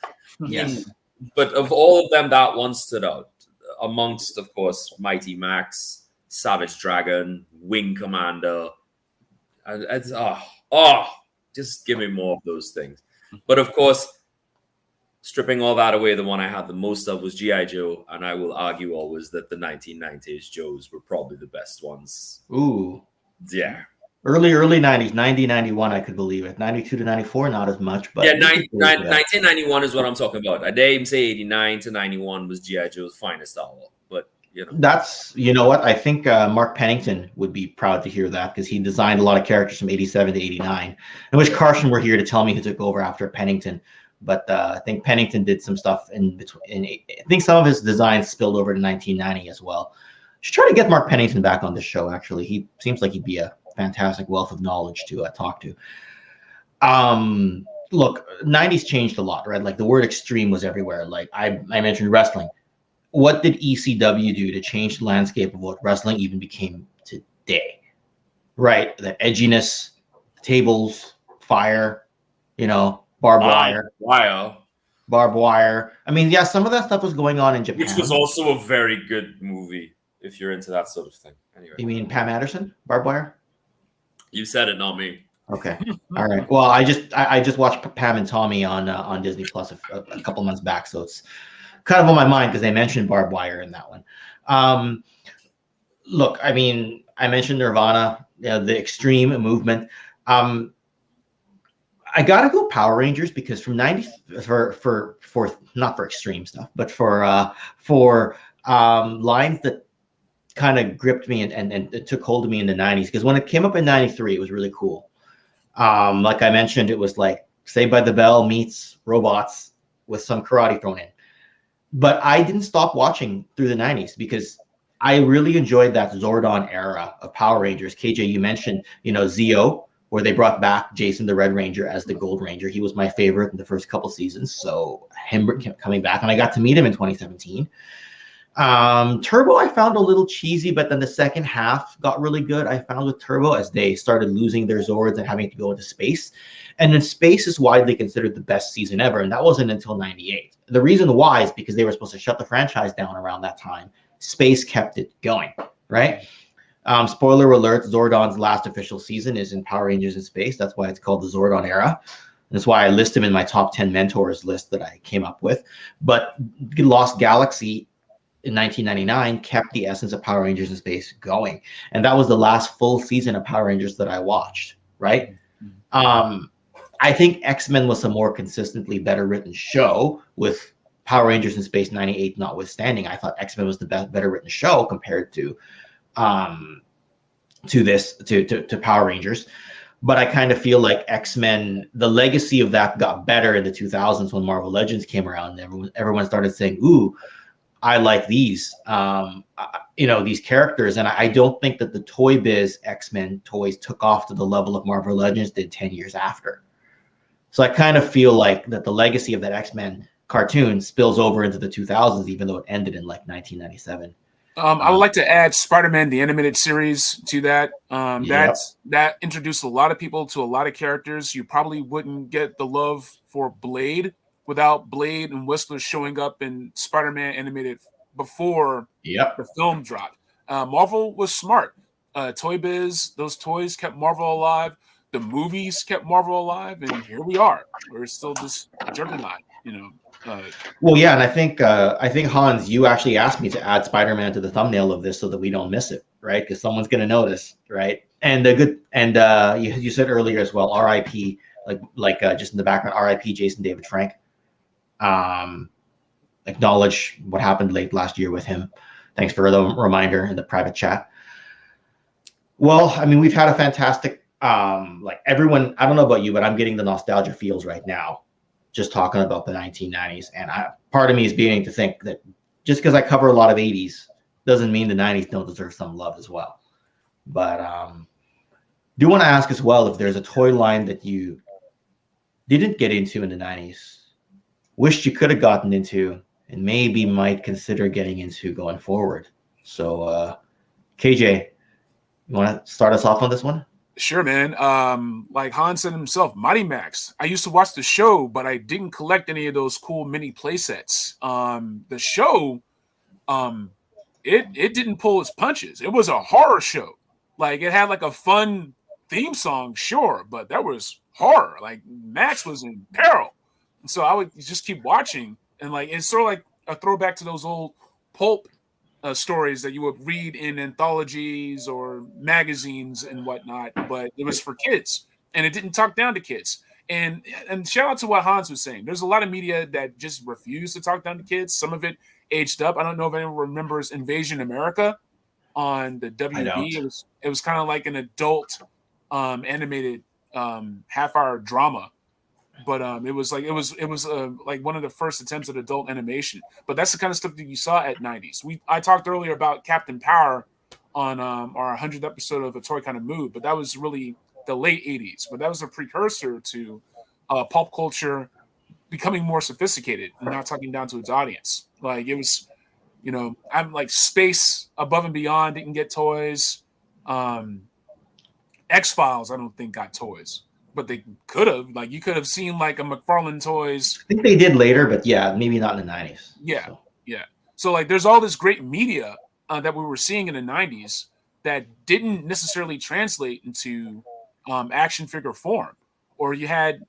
Yes,
but of all of them, that one stood out amongst, of course, Mighty Max, Savage Dragon, Wing Commander. And it's just give me more of those things. But of course, stripping all that away, the one I had the most of was G.I. Joe, and I will argue always that the 1990s Joes were probably the best ones.
Ooh.
Yeah.
Early 90s, 90, 91, I could believe it. 92 to 94, not as much. But
1991 is what I'm talking about. I'd even say 89 to 91 was G.I. Joe's finest hour. But,
That's, what? I think Mark Pennington would be proud to hear that because he designed a lot of characters from 87 to 89. I wish Carson were here to tell me who took over after Pennington. But I think Pennington did some stuff in between. I think some of his designs spilled over to 1990 as well. Should try to get Mark Pennington back on this show, actually. He seems like he'd be a fantastic wealth of knowledge to talk to. look, 90s changed a lot, right? Like the word extreme was everywhere. Like I mentioned wrestling. What did ECW do to change the landscape of what wrestling even became today? Right? The edginess, tables, fire, barbed wire. I mean, yeah, some of that stuff was going on in Japan.
Which was also a very good movie if you're into that sort of thing. Anyway.
You mean Pam Anderson, barbed wire?
You said it, not me.
Okay. All right. Well, I just watched Pam and Tommy on Disney Plus a couple months back, so it's kind of on my mind because they mentioned barbed wire in that one. Look, I mean, I mentioned Nirvana, the extreme movement. I gotta go Power Rangers because from 90 for not for extreme stuff, but for lines that kind of gripped me and it took hold of me in the 90s. Because when it came up in 93, it was really cool. Like I mentioned, it was like Saved by the Bell meets Robots with some karate thrown in. But I didn't stop watching through the 90s because I really enjoyed that Zordon era of Power Rangers. KJ, you mentioned, Zeo, where they brought back Jason the Red Ranger as the Gold Ranger. He was my favorite in the first couple seasons. So him coming back, and I got to meet him in 2017. Turbo I found a little cheesy, but then the second half got really good. I found with Turbo as they started losing their Zords and having to go into space. And then Space is widely considered the best season ever, and that wasn't until 98. The reason why is because they were supposed to shut the franchise down around that time. Space kept it going, right? Spoiler alert, Zordon's last official season is in Power Rangers in Space. That's why it's called the Zordon era. That's why I list him in my top 10 mentors list that I came up with. But Lost Galaxy in 1999 kept the essence of Power Rangers in Space going. And that was the last full season of Power Rangers that I watched, right? I think X-Men was a more consistently better written show with Power Rangers in Space 98 notwithstanding. I thought X-Men was the better written show compared to Power Rangers. But I kind of feel like X-Men, the legacy of that got better in the 2000s when Marvel Legends came around and everyone started saying, ooh, I like these, these characters. And I don't think that the Toy Biz X-Men toys took off to the level of Marvel Legends did 10 years after. So I kind of feel like that the legacy of that X-Men cartoon spills over into the 2000s, even though it ended in like 1997.
I would like to add Spider-Man, the animated series, to that. That introduced a lot of people to a lot of characters. You probably wouldn't get the love for Blade without Blade and Whistler showing up in Spider-Man animated before the film dropped. Marvel was smart. Toy Biz, those toys kept Marvel alive. The movies kept Marvel alive, and here we are. We're still this juggernaut,
Well, yeah, and I think Hans, you actually asked me to add Spider-Man to the thumbnail of this so that we don't miss it, right? Because someone's going to notice, right? And you said earlier as well, R.I.P. Like just in the background, R.I.P. Jason David Frank. Acknowledge what happened late last year with him. Thanks for the reminder in the private chat. Well, I mean, we've had a fantastic. Everyone, I don't know about you, but I'm getting the nostalgia feels right now, just talking about the 1990s. And part of me is beginning to think that just because I cover a lot of 80s doesn't mean the 90s don't deserve some love as well. But do want to ask as well if there's a toy line that you didn't get into in the 90s, wished you could have gotten into, and maybe might consider getting into going forward. So, KJ, you want to start us off on this one?
Sure, man. Like Hans said himself, Mighty Max. I used to watch the show, but I didn't collect any of those cool mini playsets. The show, it didn't pull its punches. It was a horror show. Like it had like a fun theme song, sure, but that was horror. Like Max was in peril. And so I would just keep watching, and like it's sort of like a throwback to those old pulp stories that you would read in anthologies or magazines and whatnot, but it was for kids and it didn't talk down to kids. And shout out to what Hans was saying. There's a lot of media that just refused to talk down to kids. Some of it aged up. I don't know if anyone remembers Invasion America on the WB. It was kind of like an adult animated half-hour drama. But it was like one of the first attempts at adult animation. But that's the kind of stuff that you saw at 90s. I talked earlier about Captain Power on our 100th episode of A Toy Kind of Mood, but that was really the late 80s. But that was a precursor to pulp culture becoming more sophisticated and not talking down to its audience. Like it was, I'm like Space Above and Beyond didn't get toys. X-Files, I don't think got toys, but they could have. Like you could have seen like a McLaughlin toys.
I think they did later, but yeah, maybe not in the 90s.
Yeah,
so.
yeah. So like there's all this great media that we were seeing in the 90s that didn't necessarily translate into action figure form. Or you had,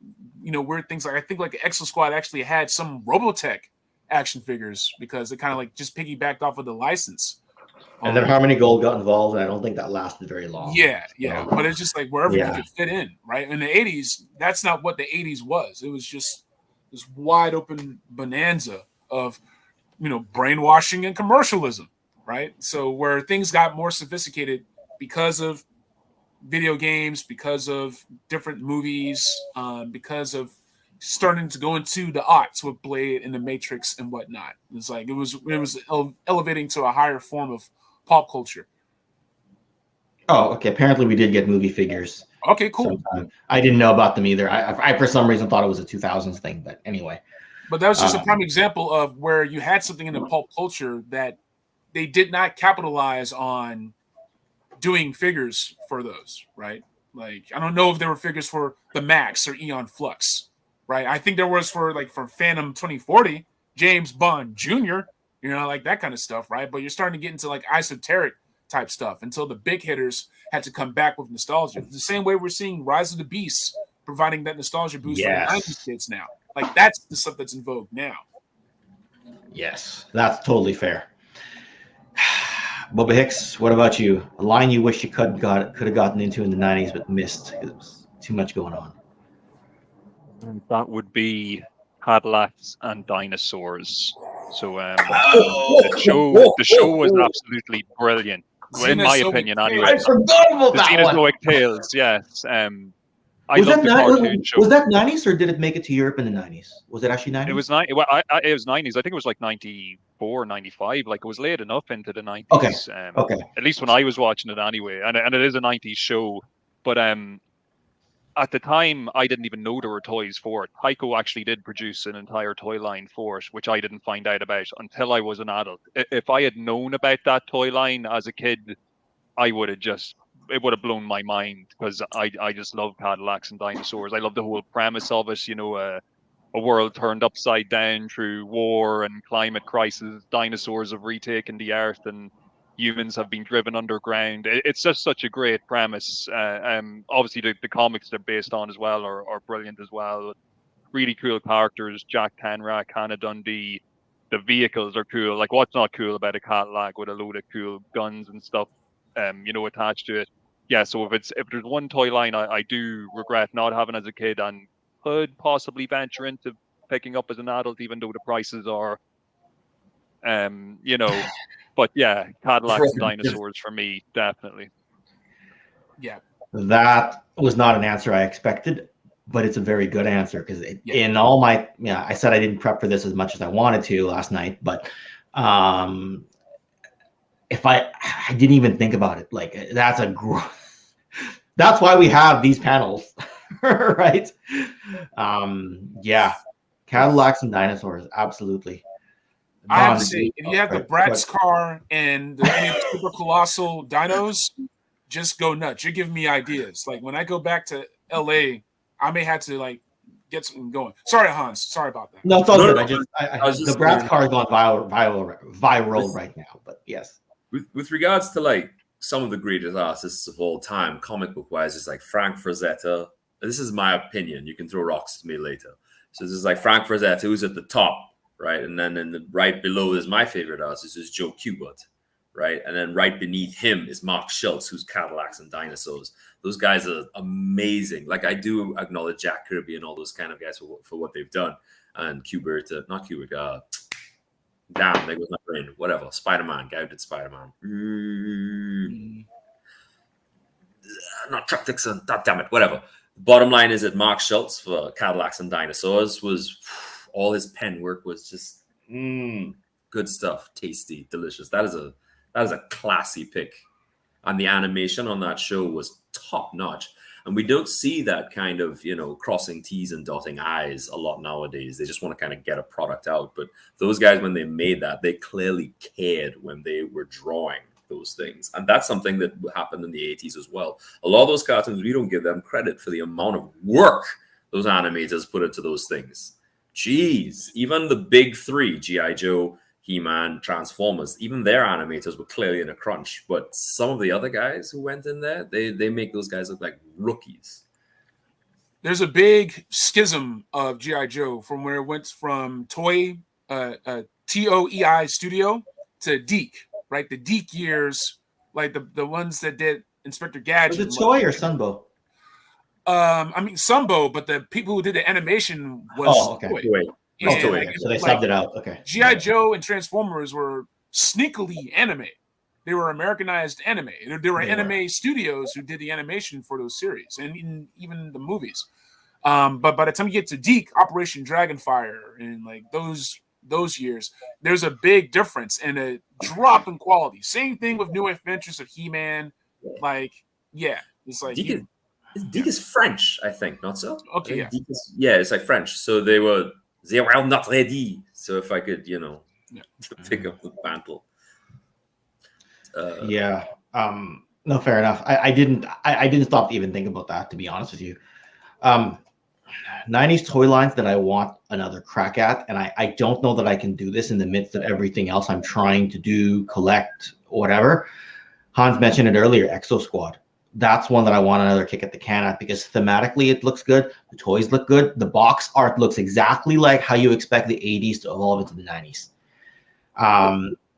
weird things like I think like Exo Squad actually had some Robotech action figures because it kind of like just piggybacked off of the license.
And then Harmony Gold got involved, and I don't think that lasted very long.
Yeah. But it's just like wherever you could fit in, right? In the 80s, that's not what the 80s was. It was just this wide open bonanza of, brainwashing and commercialism, right? So where things got more sophisticated because of video games, because of different movies, because of starting to go into the aughts with Blade and the Matrix and whatnot. It's like it was elevating to a higher form of pop culture.
Oh, okay. Apparently, we did get movie figures.
Okay, cool.
Sometime. I didn't know about them either. I for some reason thought it was a 2000s thing, but anyway.
But that was just a prime example of where you had something in the pulp culture that they did not capitalize on doing figures for those, right? Like, I don't know if there were figures for the Max or Eon Flux, right? I think there was for Phantom 2040, James Bond Jr., like that kind of stuff, right? But you're starting to get into like esoteric type stuff until the big hitters had to come back with nostalgia. The same way we're seeing Rise of the Beasts providing that nostalgia boost for the 90s kids now. Like, that's the stuff that's in vogue now.
Yes, that's totally fair. Bubba Hicks, what about you? A line you wish you could have gotten into in the 90s but missed because it was too much going on.
And that would be Cadillacs and dinosaurs. So the show was absolutely brilliant. Well, in my opinion, anyway.
I forgot about that one.
Xenozoic Tales, yes. I
was
love
that
the cartoon show.
Was that 90s or did it make it to Europe in the 90s? Was it actually 90s?
It was Well, it was 90s. I think it was like 94, 95. Like it was late enough into the 90s.
Okay. Okay.
At least when I was watching it anyway. And it is a 90s show. But at the time, I didn't even know there were toys for it. Tyco actually did produce an entire toy line for it, which I didn't find out about until I was an adult. If I had known about that toy line as a kid, it would have blown my mind because I just love Cadillacs and dinosaurs. I love the whole premise of it, a world turned upside down through war and climate crisis. Dinosaurs have retaken the earth and humans have been driven underground. It's just such a great premise. Obviously, the comics they're based on as well are brilliant as well. Really cool characters, Jack Tanrak, Hannah Dundee. The vehicles are cool. Like, what's not cool about a Cadillac with a load of cool guns and stuff, attached to it? Yeah, so if there's one toy line I do regret not having as a kid and could possibly venture into picking up as an adult, even though the prices are, But yeah, Cadillacs and dinosaurs for me, definitely.
Yeah.
That was not an answer I expected, but it's a very good answer because in all my, I said I didn't prep for this as much as I wanted to last night, but if I didn't even think about it, like that's why we have these panels, right? Cadillacs and dinosaurs, absolutely.
I have to say, if you have the Bratz car and the super colossal dinos, just go nuts. You're giving me ideas. Like when I go back to LA, I may have to get something going. Sorry, Hans. Sorry about that.
No, it's all good. The Bratz car is going viral right now. But yes,
with regards to some of the greatest artists of all time, comic book wise, it's like Frank Frazetta. This is my opinion. You can throw rocks to me later. So this is like Frank Frazetta, who's at the top. Right, and then right below is my favorite artist, is Joe Kubert, right? And then right beneath him is Mark Schultz, who's Cadillacs and Dinosaurs. Those guys are amazing. Like, I do acknowledge Jack Kirby and all those kind of guys for what they've done. And Kubert, not Kubert, damn, there goes my brain. Whatever, Spider-Man, guy who did Spider-Man. Not Chuck Dixon, damn it, whatever. Bottom line is that Mark Schultz for Cadillacs and Dinosaurs was... all his pen work was just good stuff, tasty, delicious. That is a classy pick, and the animation on that show was top notch. And we don't see that kind of, crossing T's and dotting I's a lot nowadays. They just want to kind of get a product out. But those guys, when they made that, they clearly cared when they were drawing those things. And that's something that happened in the 80s as well. A lot of those cartoons, we don't give them credit for the amount of work those animators put into those things. Jeez, even the big three, G.I. Joe, He-Man, Transformers, even their animators were clearly in a crunch. But some of the other guys who went in there, they make those guys look like rookies.
There's a big schism of G.I. Joe from where it went from TOEI studio to Deke, right? The Deke years, like the ones that did Inspector Gadget.
Was it Toy or Sunbow?
I mean Sunbow, but the people who did the animation was
okay.
Toei.
So they subbed it out. Okay.
G.I. Joe and Transformers were sneakily anime. They were Americanized anime. There were anime studios who did the animation for those series and even the movies. But by the time you get to Deke, Operation Dragonfire, and like those years, there's a big difference and a drop in quality. Same thing with New Adventures of He-Man. It's like
Deke is French, I think, not so?
Okay, yeah.
It's like French. So they were not ready. So if I could, pick up the mantle.
No, fair enough. I didn't stop to even think about that, to be honest with you. 90s toy lines that I want another crack at, and I don't know that I can do this in the midst of everything else I'm trying to do, collect, whatever. Hans mentioned it earlier, Exo Squad. That's one that I want another kick at the can at because thematically it looks good. The toys look good. The box art looks exactly like how you expect the 80s to evolve into the 90s.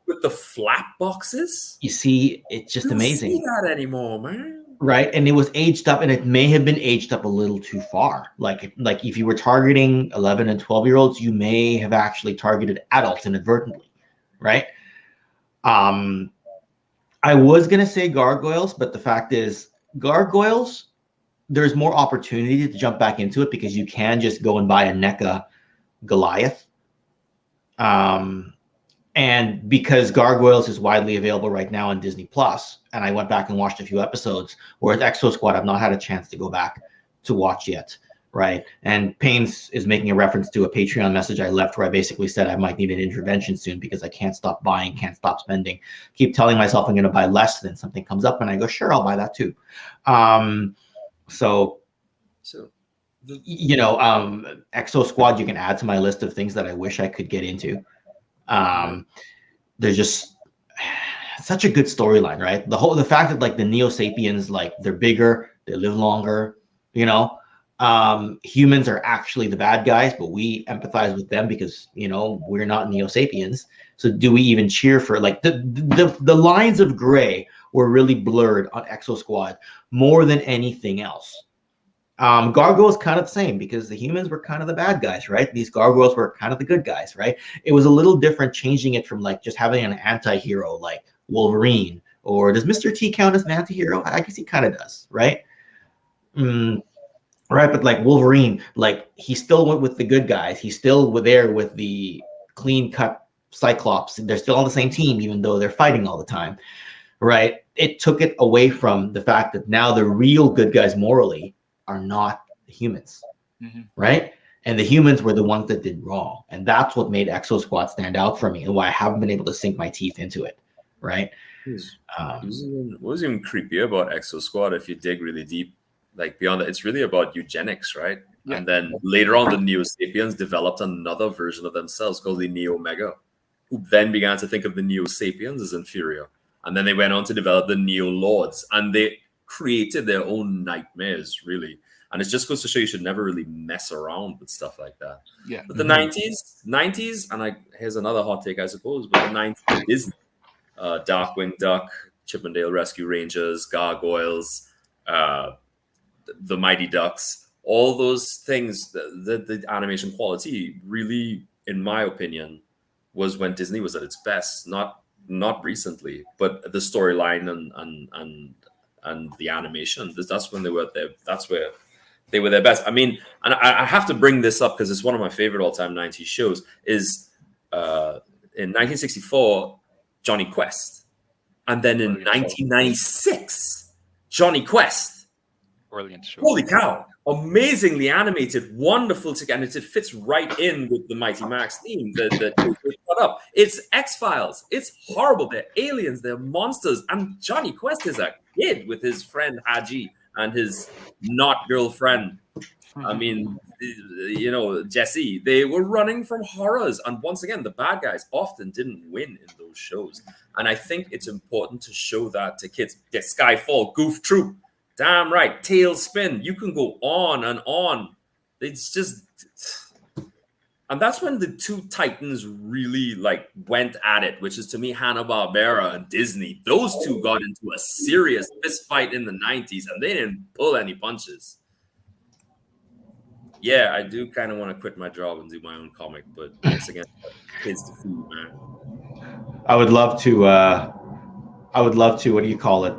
With the flap boxes?
You see, it's just amazing.
You don't see that anymore, man.
Right, and it was aged up, and it may have been aged up a little too far. Like if you were targeting 11 and 12-year-olds, you may have actually targeted adults inadvertently, right? I was going to say Gargoyles, but the fact is Gargoyles, there's more opportunity to jump back into it because you can just go and buy a NECA Goliath. And because Gargoyles is widely available right now on Disney Plus, and I went back and watched a few episodes, whereas Exo Squad I've not had a chance to go back to watch yet, right? And Payne is making a reference to a Patreon message I left where I basically said I might need an intervention soon because I can't stop buying, can't stop spending. Keep telling myself I'm going to buy less, then something comes up and I go, sure, I'll buy that too. Exo Squad you can add to my list of things that I wish I could get into. There's just such a good storyline, right? The fact that like the Neo Sapiens, like they're bigger, they live longer, humans are actually the bad guys, but we empathize with them because we're not Neo Sapiens. So do we even cheer for like the lines of gray were really blurred on Exo Squad more than anything else. Gargoyles kind of the same because the humans were kind of the bad guys, right? These gargoyles were kind of the good guys, right? It was a little different changing it from like just having an anti-hero like Wolverine, or does Mr. T count as an anti-hero? I guess he kind of does, right? Right, but like Wolverine, like he still went with the good guys. He's still there with the clean-cut Cyclops. They're still on the same team, even though they're fighting all the time, right? It took it away from the fact that now the real good guys morally are not the humans, right? And the humans were the ones that did wrong. And that's what made Exo Squad stand out for me and why I haven't been able to sink my teeth into it, right?
What was even creepier about Exo Squad, if you dig really deep, like beyond that, it's really about eugenics, right? Yeah. And then later on, the Neo Sapiens developed another version of themselves called the Neo Mega, who then began to think of the Neo Sapiens as inferior. And then they went on to develop the Neo Lords, and they created their own nightmares, really. And it just goes to show you should never really mess around with stuff like that. Yeah. But the 90s, and here's another hot take, I suppose, but the 90s Disney, Darkwing Duck, Chippendale Rescue Rangers, Gargoyles, the Mighty Ducks, all those things, the animation quality really, in my opinion, was when Disney was at its best. Not recently, but the storyline and the animation, that's when they were there. That's where they were their best. I mean, and I have to bring this up because it's one of my favorite all-time 90s shows, is in 1964, Johnny Quest. And then in 1996, Johnny Quest.
Brilliant show.
Holy cow! Amazingly animated, wonderful and it fits right in with the Mighty Max theme that they put up. It's X-Files. It's horrible. They're aliens. They're monsters. And Johnny Quest is a kid with his friend Haji and his not girlfriend. I mean, you know, Jesse. They were running from horrors. And once again, the bad guys often didn't win in those shows. And I think it's important to show that to kids. Get Skyfall, Goof Troop. Damn right. Tailspin. You can go on and on. It's just... And that's when the two titans really like went at it, which is to me Hanna-Barbera and Disney. Those two got into a serious fist fight in the 90s and they didn't pull any punches. Yeah, I do kind of want to quit my job and do my own comic, but once again, kids to feed, man.
I would love to, what do you call it?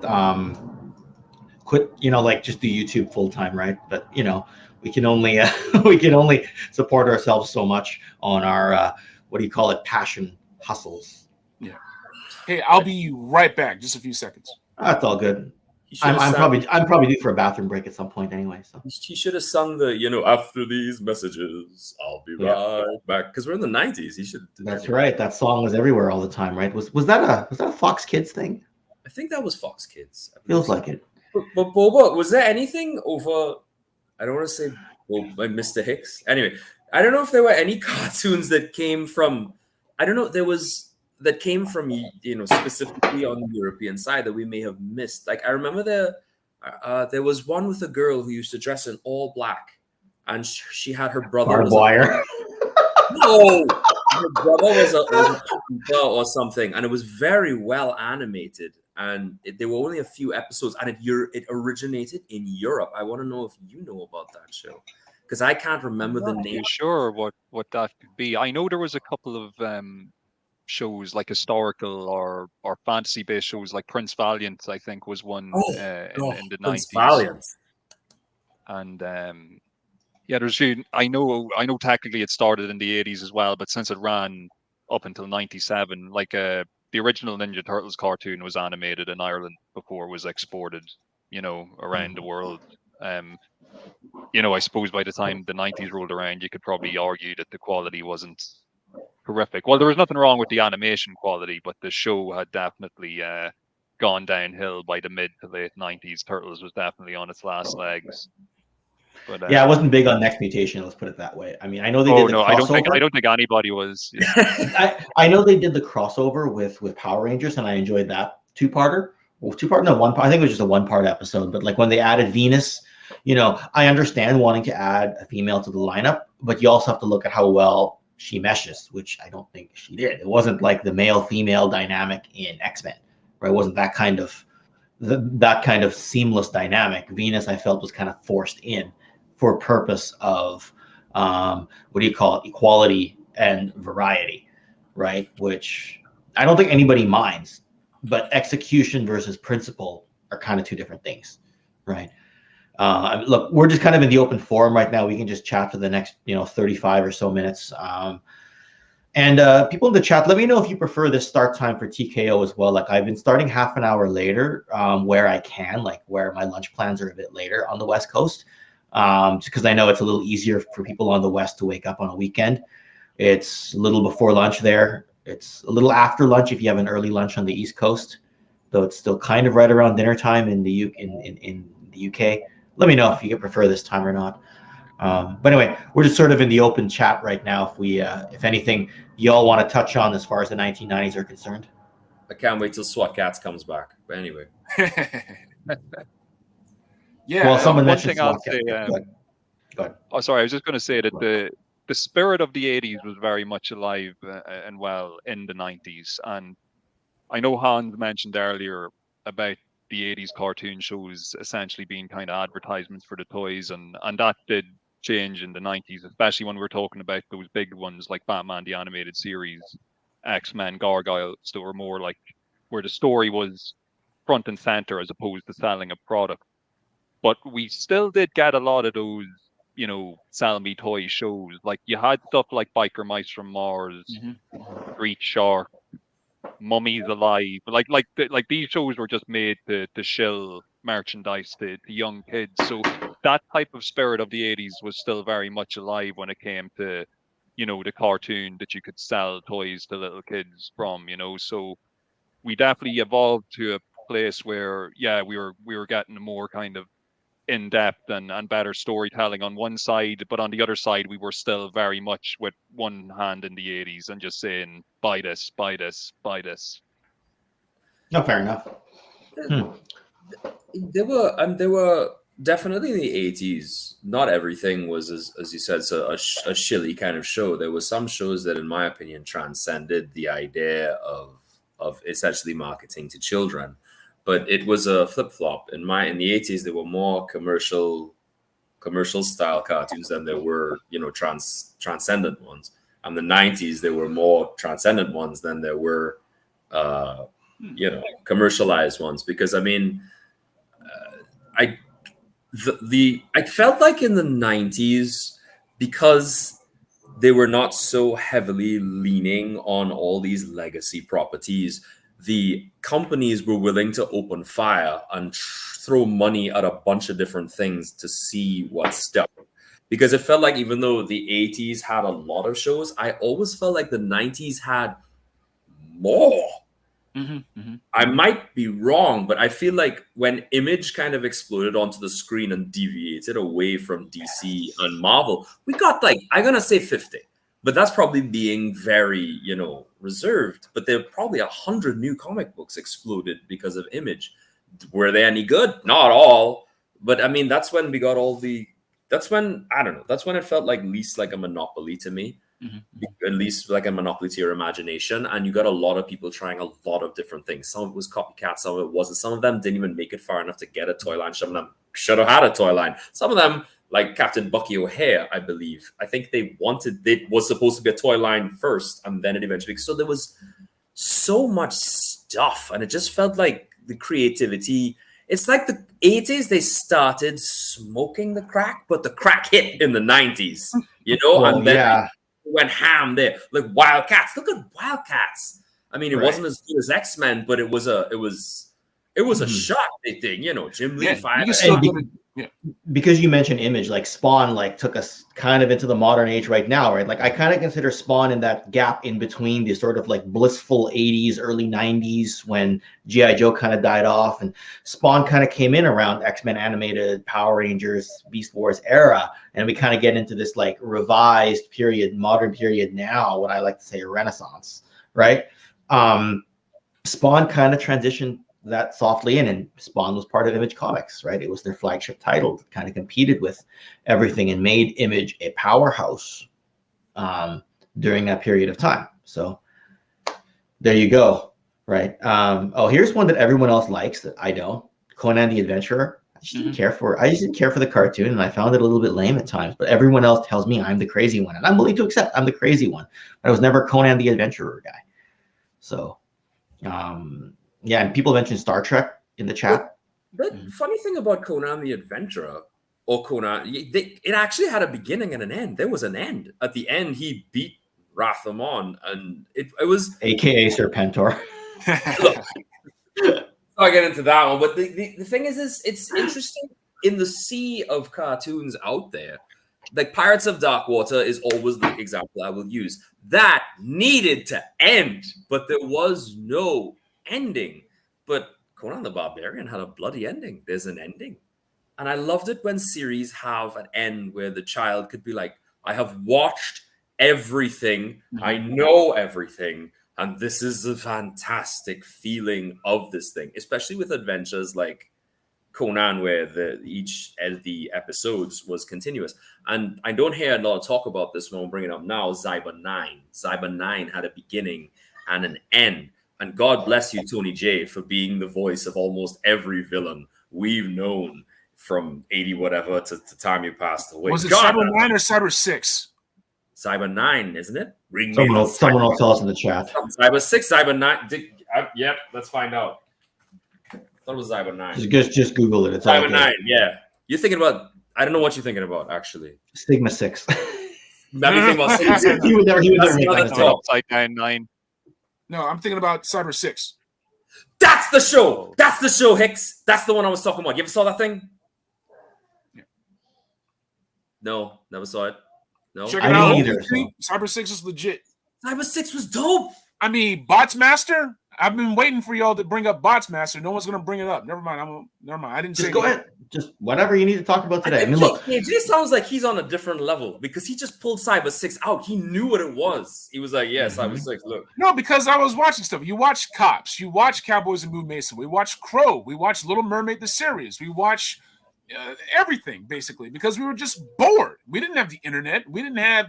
Quit, you know, like just do YouTube full time, right? But you know, we can only support ourselves so much on our what do you call it? Passion hustles.
Yeah. Hey, I'll be right back. Just a few seconds.
That's all good. I'm probably due for a bathroom break at some point anyway. So
he should have sung the, you know, after these messages, I'll be right back. Because we're in the 90s. He should.
That's right. That song was everywhere all the time, right? Was that a Fox Kids thing?
I think that was Fox Kids.
Feels like it.
But Boba, was there anything over? I don't want to say by Mr. Hicks. Anyway, I don't know if there were any cartoons that came from. I don't know. That came from, you know, specifically on the European side that we may have missed. Like I remember there was one with a girl who used to dress in all black, and she had her brother.
Barbed wire.
No, her brother was a or something, and it was very well animated. And there were only a few episodes, and it originated in Europe. I want to know if you know about that show, because I can't remember the name.
Sure, what that could be. I know there was a couple of shows like historical or fantasy based shows like Prince Valiant, I think was one in the 90s.
Valiant.
And yeah, there's I know technically it started in the 80s as well, but since it ran up until 97, like the original Ninja Turtles cartoon was animated in Ireland before it was exported, you know, around the world. You know, I suppose by the time the 90s rolled around, you could probably argue that the quality wasn't horrific. Well, there was nothing wrong with the animation quality, but the show had definitely gone downhill by the mid to late 90s. Turtles was definitely on its last legs. But,
yeah, I wasn't big on Next Mutation. Let's put it that way. I mean, I know they did the crossover.
I don't think anybody was. Yeah.
I know they did the crossover with Power Rangers, and I enjoyed that two-parter. Well, two-part, no, one part. I think it was just a one-part episode. But like when they added Venus, you know, I understand wanting to add a female to the lineup, but you also have to look at how well she meshes, which I don't think she did. It wasn't like the male-female dynamic in X-Men, right? It wasn't that kind of seamless dynamic. Venus, I felt, was kind of forced in for purpose of what do you call it, equality and variety, right? Which I don't think anybody minds, but execution versus principle are kind of two different things, right? Look, we're just kind of in the open forum right now. We can just chat for the next, 35 or so minutes. And people in the chat, let me know if you prefer this start time for TKO as well. Like I've been starting half an hour later where I can, like where my lunch plans are a bit later on the West Coast. Just because I know it's a little easier for people on the West to wake up on a weekend. It's a little before lunch there. It's a little after lunch if you have an early lunch on the East Coast, though it's still kind of right around dinner time in the UK. Let me know if you prefer this time or not. But anyway, we're just sort of in the open chat right now. If anything y'all want to touch on as far as the 1990s are concerned.
I can't wait till SWAT Cats comes back. But anyway.
Yeah.
Well, someone
one
mentioned
thing I'll
SWAT
say.
Cats. Go ahead.
Oh, sorry. I was just going to say that the spirit of the 80s was very much alive and well in the 90s. And I know Hans mentioned earlier about the 80s cartoon shows essentially being kind of advertisements for the toys, and that did change in the 90s, especially when we're talking about those big ones like Batman the Animated Series, X-Men, Gargoyles, that were more like where the story was front and center as opposed to selling a product. But we still did get a lot of those, sell me toy shows. Like you had stuff like Biker Mice from Mars, Street Shark, Mummies Alive. Like these shows were just made to shill merchandise to young kids. So that type of spirit of the 80s was still very much alive when it came to, the cartoon that you could sell toys to little kids from, So we definitely evolved to a place where, we were getting a more kind of in-depth and better storytelling on one side, but on the other side, we were still very much with one hand in the 80s and just saying, buy this, buy this, buy this.
No, fair enough.
There were definitely in the 80s, not everything was, as you said, so a shilly kind of show. There were some shows that, in my opinion, transcended the idea of essentially marketing to children. But it was a flip-flop. In the 80s, there were more commercial style cartoons than there were, transcendent ones. And the 90s, there were more transcendent ones than there were, commercialized ones. Because I mean, I felt like in the 90s, because they were not so heavily leaning on all these legacy properties, the companies were willing to open fire and throw money at a bunch of different things to see what stuck. Because it felt like even though the 80s had a lot of shows, I always felt like the 90s had more. I might be wrong, but I feel like when Image kind of exploded onto the screen and deviated away from DC and Marvel, we got I'm going to say 50. But that's probably being very, reserved. But there are probably 100 new comic books exploded because of Image. Were they any good? Not all. But I mean, that's when we got that's when it felt least like a monopoly to me. At least like a monopoly to your imagination. And you got a lot of people trying a lot of different things. Some of it was copycat, some of it wasn't. Some of them didn't even make it far enough to get a toy line. Some of them should have had a toy line. Some of them, like Captain Bucky O'Hare, I believe. I think it was supposed to be a toy line first, and then it eventually. So there was so much stuff, and it just felt like the creativity. It's like the 80s, they started smoking the crack, but the crack hit in the 90s, and then went ham there. Like Wildcats. Look at Wildcats. I mean, it wasn't as good as X-Men, but it was a shot thing, Jim Lee fired.
Because you mentioned Image, Spawn took us kind of into the modern age right now, right? I kind of consider Spawn in that gap in between the sort of blissful 80s, early 90s when G.I. Joe kind of died off, and Spawn kind of came in around X-Men animated, Power Rangers, Beast Wars era, and we kind of get into this revised period, modern period now, what I like to say a renaissance, right? Spawn kind of transitioned that softly in, and Spawn was part of Image Comics, right? It was their flagship title, kind of competed with everything and made Image a powerhouse during that period of time. So there you go, right? Here's one that everyone else likes that I don't. Conan the Adventurer. I just didn't care for the cartoon, and I found it a little bit lame at times, but everyone else tells me I'm the crazy one, and I'm willing to accept I'm the crazy one. But I was never Conan the Adventurer guy. So yeah, and people mentioned Star Trek in the chat.
The funny thing about Conan the Adventurer, or Conan, it actually had a beginning and an end. There was an end. At the end, he beat Rathamon, and it was...
AKA Serpentor.
I'll get into that one. But the thing is it's interesting in the sea of cartoons out there. Pirates of Darkwater is always the example I will use. That needed to end, but there was no ending. But Conan the Barbarian had a bloody ending. There's an ending. And I loved it when series have an end where the child could be like, I have watched everything. I know everything. And this is the fantastic feeling of this thing, especially with adventures like Conan, where each of the episodes was continuous. And I don't hear a lot of talk about this when we'll bring it up now. Zyber 9. Zyber 9 had a beginning and an end. And God bless you, Tony J, for being the voice of almost every villain we've known from 80 whatever to the time you passed away.
Was it Cyber 9 or Cyber 6?
Cyber 9, isn't it?
Someone will tell us in the chat.
Cyber 6, Cyber 9. Yep, let's find out. I thought it was Cyber 9.
Just Google it. It's
Cyber 9, yeah. You're thinking about, I don't know what you're thinking about, actually.
Sigma 6.
Maybe think about Sigma 6.
He would never make that mistake.
Upside down 9.
No, I'm thinking about Cyber 6.
That's the show. That's the show, Hicks. That's the one I was talking about. You ever saw that thing?
Yeah.
No, never saw it. No,
Check
I
it out.
didn't either, so.
Cyber 6 is legit.
Cyber 6 was dope.
I mean, Bots Master. I've been waiting for y'all to bring up Bots Master. No one's gonna bring it up. Never mind. Never mind. I didn't
Just
say
go
anything.
ahead. Just whatever you need to talk about today. I mean, look.
It just sounds like he's on a different level because he just pulled Cyber 6 out. He knew what it was. He was like, yeah, Cyber 6, look.
No, because I was watching stuff. You watch Cops. You watch Cowboys and Moon Mason. We watch Crow. We watch Little Mermaid the series. We watch everything basically because we were just bored. We didn't have the internet. We didn't have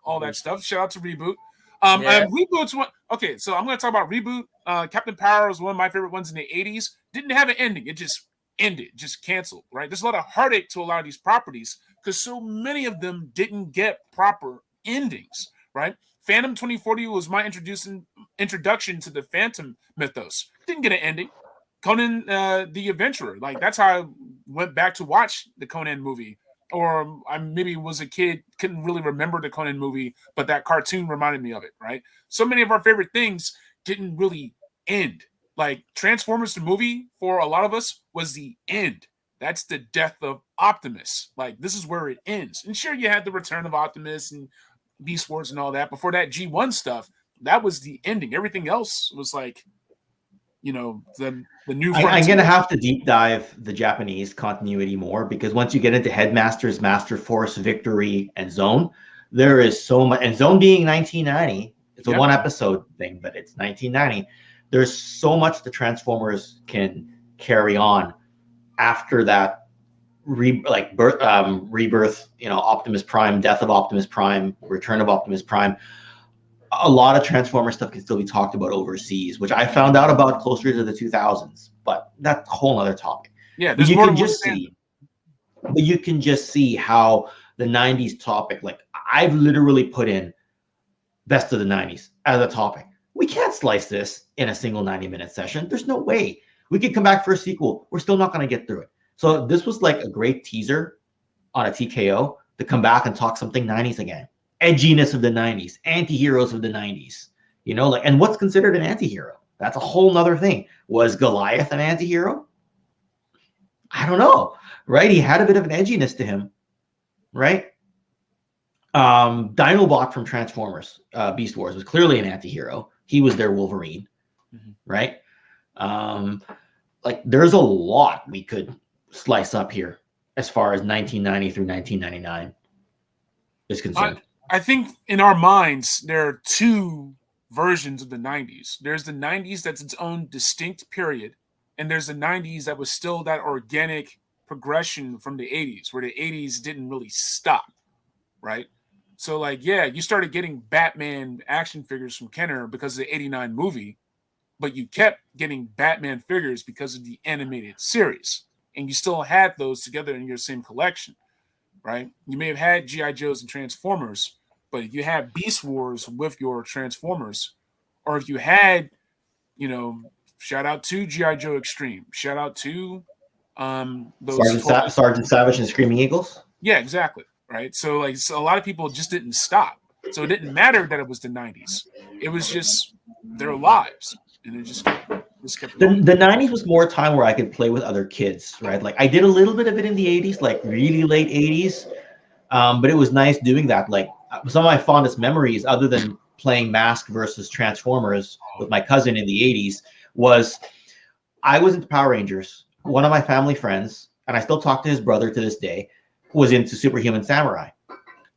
all that stuff. Shout out to Reboot. Reboot's one. Okay, so I'm going to talk about Reboot. Captain Power was one of my favorite ones in the 80s. Didn't have an ending. It just ended, just canceled, right? There's a lot of heartache to a lot of these properties because so many of them didn't get proper endings, right? Phantom 2040 was my introduction to the Phantom mythos. Didn't get an ending. Conan the Adventurer, like that's how I went back to watch the Conan movie. Or I maybe was a kid, couldn't really remember the Conan movie, but that cartoon reminded me of it, right? So many of our favorite things didn't really end. Like Transformers the movie, for a lot of us, was the end. That's the death of Optimus. Like, this is where it ends. And sure, you had the return of Optimus and Beast Wars and all that. Before that G1 stuff, that was the ending. Everything else was like, the new frontier.
I'm going to have to deep dive the Japanese continuity more because once you get into Headmasters, Master Force, Victory, and Zone, there is so much. And Zone being 1990, it's a one episode thing, but it's 1990. There's so much the Transformers can carry on after that rebirth, Optimus Prime, death of Optimus Prime, return of Optimus Prime. A lot of Transformer stuff can still be talked about overseas, which I found out about closer to the 2000s, but that's a whole other topic.
Yeah,
but you can just see how the 90s topic, like I've literally put in best of the 90s as a topic. We can't slice this in a single 90-minute session. There's no way. We could come back for a sequel. We're still not going to get through it. So this was like a great teaser on a TKO to come back and talk something 90s again. Edginess of the 90s, anti-heroes of the 90s, and what's considered an anti-hero? That's a whole nother thing. Was Goliath an anti-hero? I don't know, right? He had a bit of an edginess to him, right? Dinobot from Transformers, Beast Wars was clearly an anti-hero. He was their Wolverine, right? There's a lot we could slice up here as far as 1990 through 1999 is concerned.
I think in our minds, there are two versions of the 90s. There's the 90s that's its own distinct period, and there's the 90s that was still that organic progression from the 80s, where the 80s didn't really stop, right? So, you started getting Batman action figures from Kenner because of the 89 movie, but you kept getting Batman figures because of the animated series, and you still had those together in your same collection, right? You may have had G.I. Joes and Transformers, but if you had Beast Wars with your Transformers, or if you had, shout out to G.I. Joe Extreme, shout out to those
Sergeant Savage and Screaming Eagles.
Yeah, exactly. Right. So a lot of people just didn't stop. So it didn't matter that it was the 90s. It was just their lives, and it just kept going.
The 90s was more a time where I could play with other kids, right? Like I did a little bit of it in the 80s, like really late 80s. But it was nice doing that. Like some of my fondest memories, other than playing Mask versus Transformers with my cousin in the 80s, was I was into Power Rangers. One of my family friends, and I still talk to his brother to this day, was into Superhuman Samurai.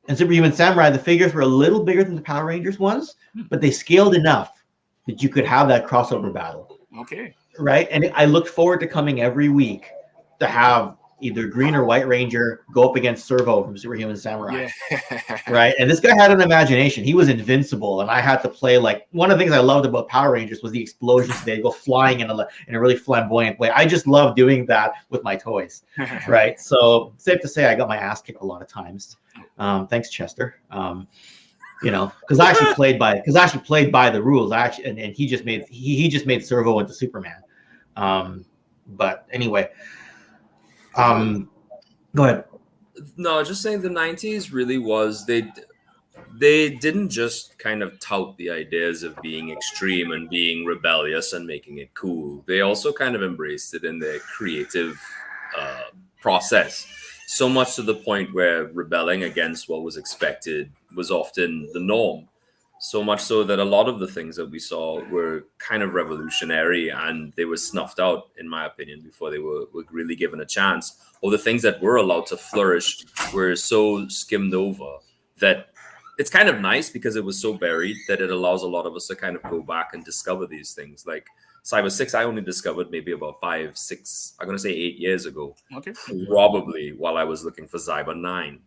And Superhuman Samurai, the figures were a little bigger than the Power Rangers ones, but they scaled enough that you could have that crossover battle.
Okay.
Right? And I looked forward to coming every week to have either Green or White Ranger go up against Servo from Superhuman Samurai. Yeah. Right? And this guy had an imagination. He was invincible, and I had to play one of the things I loved about Power Rangers was the explosions. They'd go flying in a really flamboyant way. I just love doing that with my toys. Right? So safe to say I got my ass kicked a lot of times. Thanks, Chester. Because I actually played by the rules. And he just made Servo into Superman. But anyway. Go ahead.
No, just saying the 90s really was they didn't just kind of tout the ideas of being extreme and being rebellious and making it cool. They also kind of embraced it in their creative process. So much to the point where rebelling against what was expected was often the norm. So much so that a lot of the things that we saw were kind of revolutionary, and they were snuffed out, in my opinion, before they were really given a chance. Or the things that were allowed to flourish were so skimmed over that it's kind of nice because it was so buried that it allows a lot of us to kind of go back and discover these things. Like Cyber 6, I only discovered maybe about 5, 6, I'm going to say 8 years ago.
Okay.
Probably while I was looking for Cyber 9.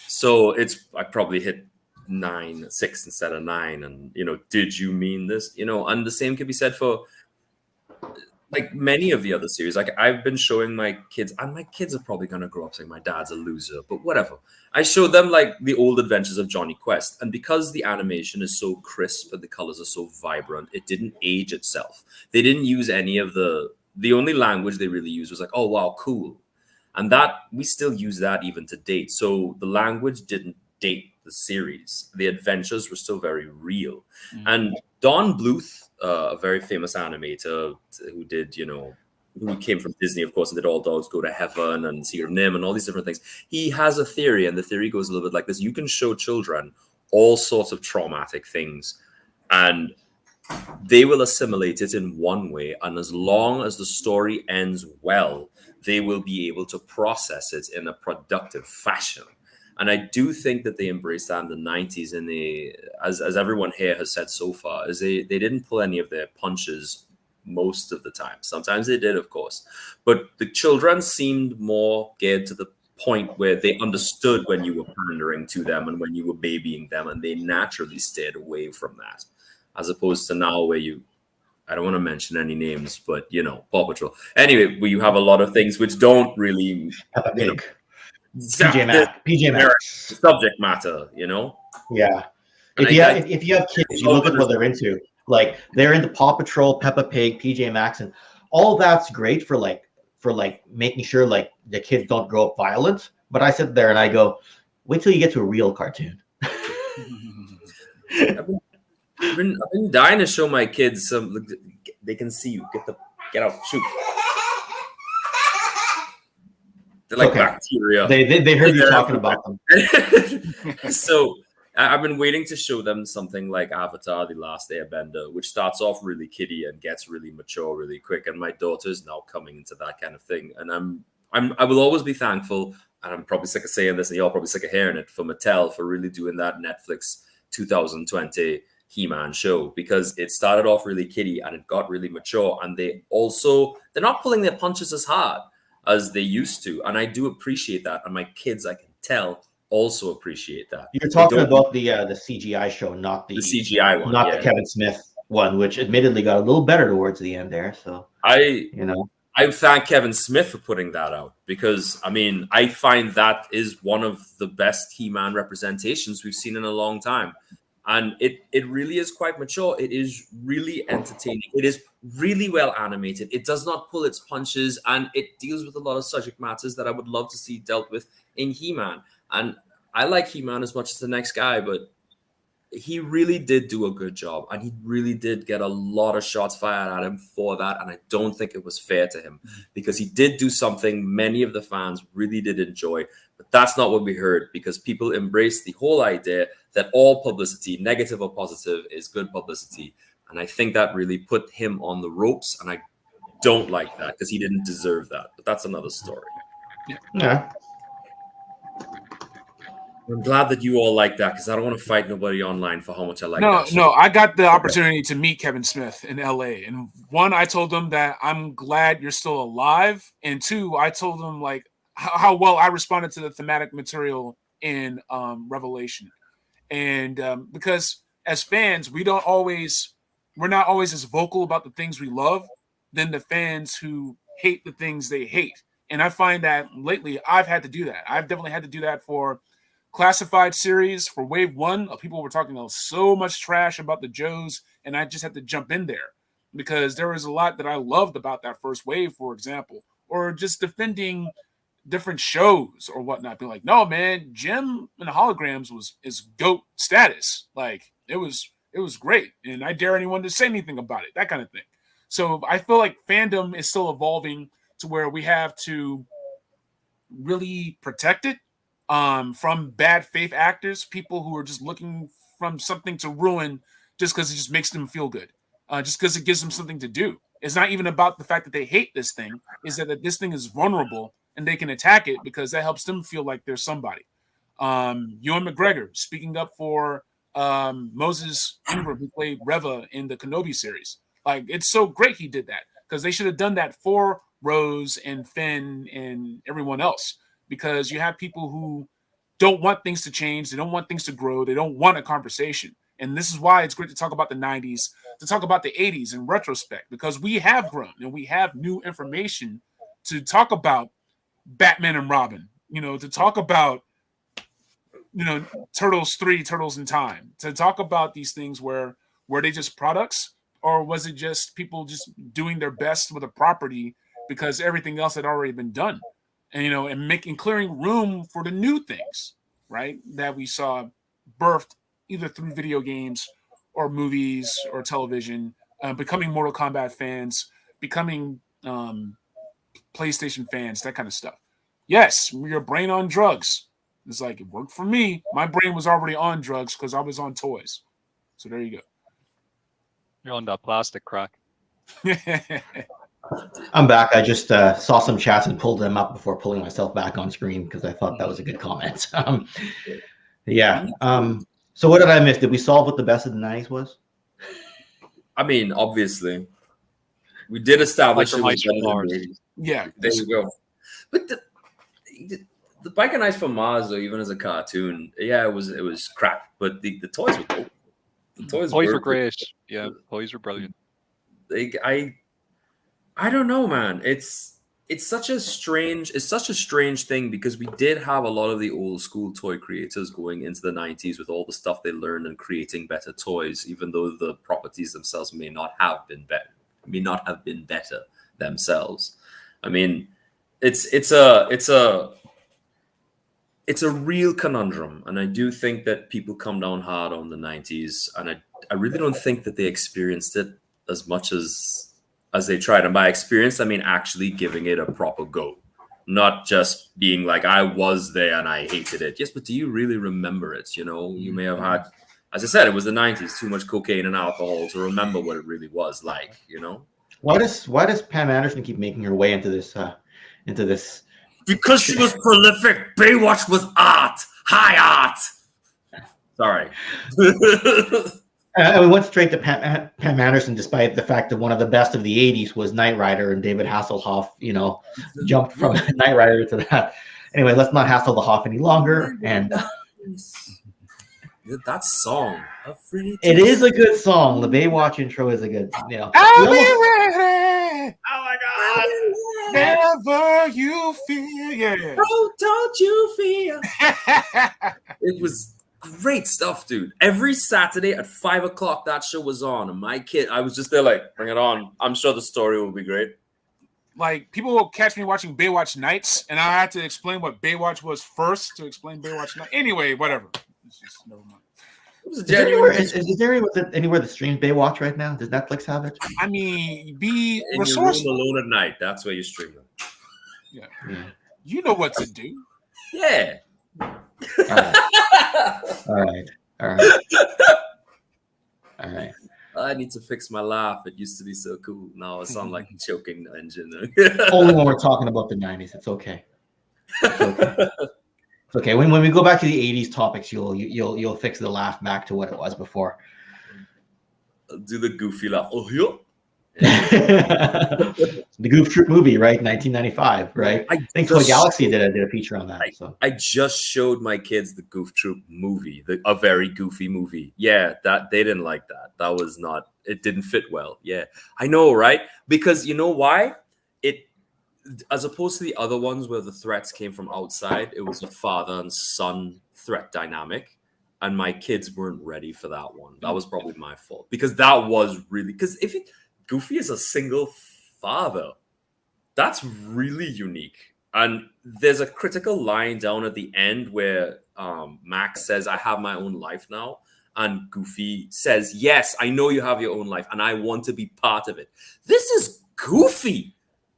So I probably hit 6 instead of 9. And, did you mean this? And the same could be said for like many of the other series. Like I've been showing my kids, and my kids are probably going to grow up saying my dad's a loser, but whatever. I showed them like the old adventures of Johnny Quest. And because the animation is so crisp and the colors are so vibrant, it didn't age itself. They didn't use any of the only language they really used was like, oh, wow, cool. And that we still use that even to date. So the language didn't date the series. The adventures were still very real. Mm-hmm. And Don Bluth, a very famous animator who did, who came from Disney, of course, and did All Dogs Go to Heaven and Secret Nim and all these different things. He has a theory, and the theory goes a little bit like this. You can show children all sorts of traumatic things, and they will assimilate it in one way. And as long as the story ends well, they will be able to process it in a productive fashion. And I do think that they embraced that in the 90s. And they, as everyone here has said so far, is they didn't pull any of their punches most of the time. Sometimes they did, of course. But the children seemed more geared to the point where they understood when you were pandering to them and when you were babying them. And they naturally stayed away from that. As opposed to now where I don't want to mention any names, but, Paw Patrol. Anyway, where you have a lot of things which don't really...
PJ Masks.
Subject matter,
Yeah. If you have kids, you look at what they're into. Like they're into Paw Patrol, Peppa Pig, PJ Masks, and all that's great for making sure like the kids don't grow up violent. But I sit there and I go, wait till you get to a real cartoon.
I've been dying to show my kids some. They can see you. Get out, shoot. They're like bacteria.
They heard you talking about them.
So I've been waiting to show them something like Avatar: The Last Airbender, which starts off really kiddie and gets really mature really quick. And my daughter's now coming into that kind of thing. And I will always be thankful. And I'm probably sick of saying this, and y'all probably sick of hearing it, for Mattel for really doing that Netflix 2020 He-Man show, because it started off really kiddie and it got really mature. And they're not pulling their punches as hard as they used to, and I do appreciate that, and my kids, I can tell, also appreciate that.
You're talking about the CGI show, not the
CGI one,
not the Kevin Smith one, which admittedly got a little better towards the end there. So
I thank Kevin Smith for putting that out, because I find that is one of the best He-Man representations we've seen in a long time. And it really is quite mature. It is really entertaining. It is really well animated. It does not pull its punches, and it deals with a lot of subject matters that I would love to see dealt with in He-Man. And I like He-Man as much as the next guy, but he really did do a good job, and he really did get a lot of shots fired at him for that. And I don't think it was fair to him, because he did do something many of the fans really did enjoy. But that's not what we heard, because people embraced the whole idea that all publicity, negative or positive, is good publicity. And I think that really put him on the ropes. And I don't like that, because he didn't deserve that. But that's another story.
Yeah.
I'm glad that you all like that, because I don't want to fight nobody online for how much I like that.
No, I got the opportunity to meet Kevin Smith in LA. And one, I told him that I'm glad you're still alive. And two, I told him like how well I responded to the thematic material in Revelation. And because as fans, we're not always as vocal about the things we love than the fans who hate the things they hate. And I find that lately I've had to do that. I've definitely had to do that for Classified series. For Wave 1, people were talking so much trash about the Joes, and I just had to jump in there because there was a lot that I loved about that first wave, for example, or just defending different shows or whatnot, being like, no, man, Jim and the Holograms is GOAT status. Like it was great. And I dare anyone to say anything about it, that kind of thing. So I feel like fandom is still evolving to where we have to really protect it from bad faith actors, people who are just looking from something to ruin just because it just makes them feel good, just because it gives them something to do. It's not even about the fact that they hate this thing, is that this thing is vulnerable and they can attack it because that helps them feel like they're somebody. Ewan McGregor speaking up for Moses Ingram, who played Reva in the Kenobi series. Like, it's so great he did that, because they should have done that for Rose and Finn and everyone else, because you have people who don't want things to change. They don't want things to grow. They don't want a conversation. And this is why it's great to talk about the 90s, to talk about the 80s in retrospect, because we have grown and we have new information to talk about Batman and Robin, to talk about, Turtles 3, Turtles in Time, to talk about these things where were they just products, or was it just people just doing their best with a property because everything else had already been done, and clearing room for the new things, right, that we saw birthed either through video games or movies or television, becoming Mortal Kombat fans, becoming PlayStation fans, that kind of stuff. Yes, your brain on drugs. It's like, it worked for me. My brain was already on drugs because I was on toys. So there you go.
You're on that plastic crack.
I'm back. I just saw some chats and pulled them up before pulling myself back on screen because I thought that was a good comment. Yeah. So what did I miss? Did we solve what the best of the 90s was?
I mean, obviously, we did establish it was better than
Mars. Yeah,
there you go. But the Bike and Ice from Mars, though, even as a cartoon, yeah, it was crap. But the toys were cool. The toys
were great. Yeah, toys were brilliant.
I don't know, man. It's such a strange thing, because we did have a lot of the old school toy creators going into the 90s with all the stuff they learned and creating better toys, even though the properties themselves may not have been better themselves. I mean, it's a real conundrum, and I do think that people come down hard on the 90s, and I really don't think that they experienced it as much as they tried. And by experience, I mean actually giving it a proper go, not just being like, I was there and I hated it. Yes, but do you really remember it? You may have had, as I said, it was the 90s, too much cocaine and alcohol to remember what it really was like.
Why does Pam Anderson keep making her way into this?
Because she was prolific. Baywatch was art, high art. Sorry.
We went straight to Pam Anderson, despite the fact that one of the best of the 80s was Knight Rider, and David Hasselhoff, jumped from Knight Rider to that. Anyway, let's not hassle the Hoff any longer. And
that song,
it is a good song. The Baywatch intro is a good,
I'll be ready.
Oh my God!
Never you feel, yeah.
Oh, don't you feel? It was great stuff, dude. Every Saturday at 5 o'clock, that show was on. And my kid, I was just there like, bring it on. I'm sure the story will be great.
Like, people will catch me watching Baywatch Nights, and I had to explain what Baywatch was first to explain Baywatch Nights. Anyway, whatever. It's just, never mind.
It was is there anywhere that streams Baywatch right now? Does Netflix have it?
I mean, be
in
resourceful.
Your room alone at night. That's where you stream it.
Yeah. You know what to do.
Yeah.
All right.
I need to fix my laugh. It used to be so cool. Now it sounds like a choking engine.
Only when we're talking about the 90s. It's okay. It's okay. When we go back to the 80s topics, you'll fix the laugh back to what it was before.
Do the goofy laugh. Oh, yeah.
The Goof Troop movie, right? 1995, right? I think Toy Galaxy did a feature on that.
I just showed my kids the Goof Troop movie, a very goofy movie. Yeah, that they didn't like that. That was not. It didn't fit well. Yeah, I know, right? Because you know why? As opposed to the other ones where the threats came from outside, it was a father and son threat dynamic, and my kids weren't ready for that one. That was probably my fault, because that was really Goofy is a single father. That's really unique. And there's a critical line down at the end where Max says, I have my own life now. And Goofy says, yes, I know you have your own life and I want to be part of it. This is Goofy.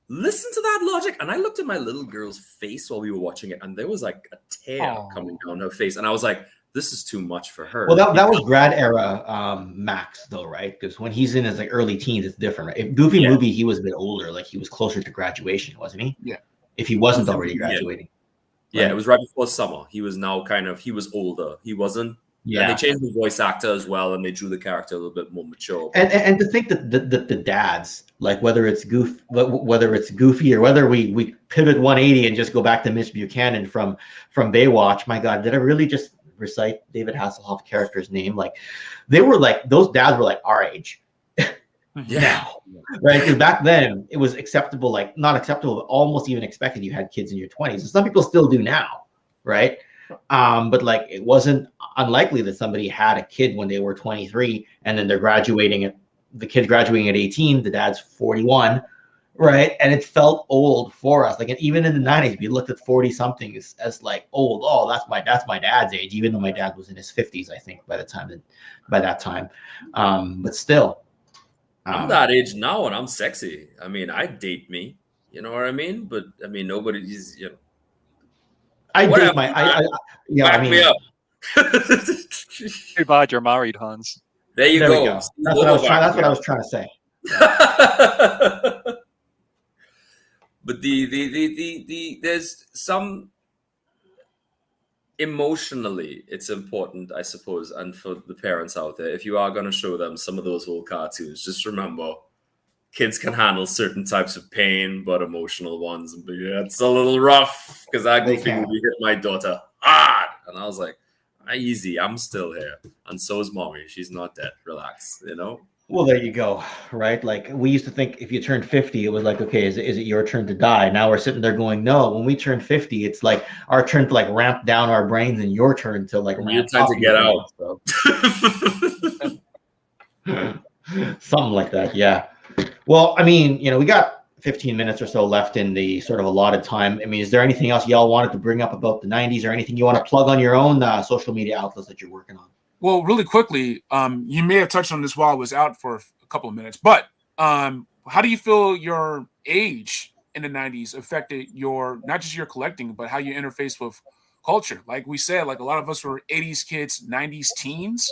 Listen to that logic. And I looked at my little girl's face while we were watching it, and there was like a tear coming down her face. And I was like, this is too much for her.
Well, that was grad era Max, though, right? Because when he's in his like early teens, it's different, right? If Goofy movie, he was a bit older, like he was closer to graduation, wasn't he?
Yeah.
If he wasn't already graduating.
Yeah, right? It was right before summer. He was now he was older. He wasn't. Yeah. And they changed the voice actor as well, and they drew the character a little bit more mature.
And to think that the dads, like whether it's Goofy or whether we pivot 180 and just go back to Mitch Buchanan from Baywatch, my God, did I really just recite David Hasselhoff's character's name? Like they were like, those dads were like our age.
Yeah.
Right. Because back then it was acceptable, like not acceptable, but almost even expected you had kids in your 20s. And some people still do now, right? But like it wasn't unlikely that somebody had a kid when they were 23 and then they're the kid's graduating at 18, the dad's 41, right? And it felt old for us. Like, and even in the 90s, we looked at 40 something as like old. Oh, that's my dad's age, even though my dad was in his 50s, I think, by that time. But still.
I'm that age now and I'm sexy. I mean, I date me, you know what I mean? But I mean, nobody's, you know.
I date my,
back me up.
Too bad you're married, Hans.
There you go.
That's what I was trying to say.
But there's some emotionally, it's important, I suppose, and for the parents out there, if you are going to show them some of those old cartoons, just remember, kids can handle certain types of pain, but emotional ones, yeah, it's a little rough, because I hit my daughter hard, and I was like, easy, I'm still here, and so is mommy, she's not dead, relax, you know.
Well, there you go, right? Like we used to think if you turned 50, it was like, okay, is it your turn to die? Now we're sitting there going, no. When we turn 50, it's like our turn to like ramp down our brains, and your turn to like
your time to get out.
So. Something like that, yeah. Well, I mean, you know, we got 15 minutes or so left in the sort of allotted time. I mean, is there anything else y'all wanted to bring up about the 90s, or anything you want to plug on your own social media outlets that you're working on?
Well, really quickly, you may have touched on this while I was out for a couple of minutes, but how do you feel your age in the 90s affected your, not just your collecting, but how you interface with culture? Like we said, like a lot of us were 80s kids, 90s teens,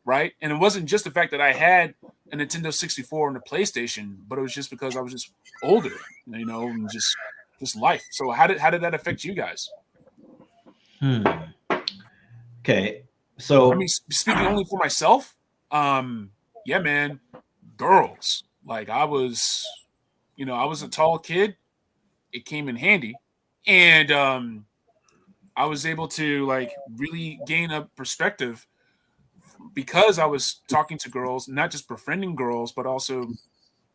right? And it wasn't just the fact that I had a Nintendo 64 and a PlayStation, but it was just because I was just older, you know, and just life. So how did that affect you guys?
Okay. So
I mean, speaking only for myself, yeah, man, girls. Like I was a tall kid. It came in handy, and I was able to like really gain a perspective because I was talking to girls, not just befriending girls, but also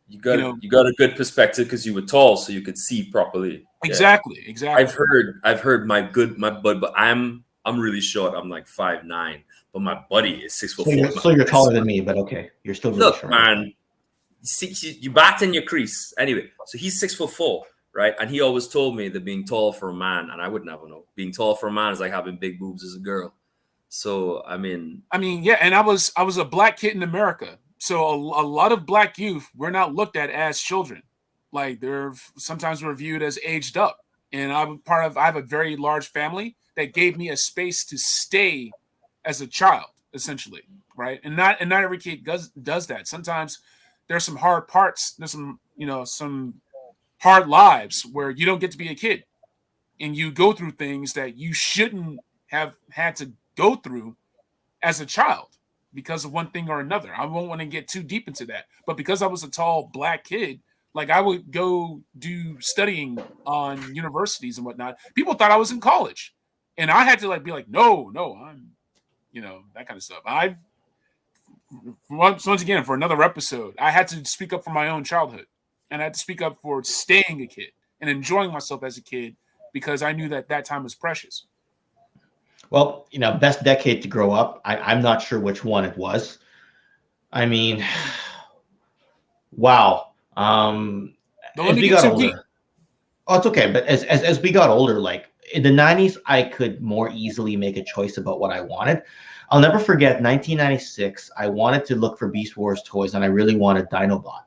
you got a good perspective because you were tall, so you could see properly.
Exactly.
I've heard my bud, but I'm really short. I'm like 5'9", but my buddy is 6'4".
So you're taller than me, but okay, you're still really short.
Man, you bat in your crease. Anyway, so he's 6'4", right? And he always told me that being tall for a man, and I would never know, being tall for a man is like having big boobs as a girl. So I mean, yeah,
and I was a black kid in America, so a lot of black youth were not looked at as children. Like they're sometimes viewed as aged up, and I have a very large family that gave me a space to stay as a child, essentially, right? And not every kid does that. Sometimes there's some hard parts. There's some hard lives where you don't get to be a kid, and you go through things that you shouldn't have had to go through as a child because of one thing or another. I won't want to get too deep into that, but because I was a tall black kid, like I would go do studying on universities and whatnot. People thought I was in college. And I had to like be like, no, I'm, that kind of stuff. Once again, for another episode, I had to speak up for my own childhood, and I had to speak up for staying a kid and enjoying myself as a kid because I knew that time was precious.
Well, best decade to grow up. I'm not sure which one it was. I mean, wow.
Don't let me get too deep.
Oh, it's okay. But as we got older, like in the 90s, I could more easily make a choice about what I wanted. I'll never forget 1996. I wanted to look for Beast Wars toys, and I really wanted Dinobot.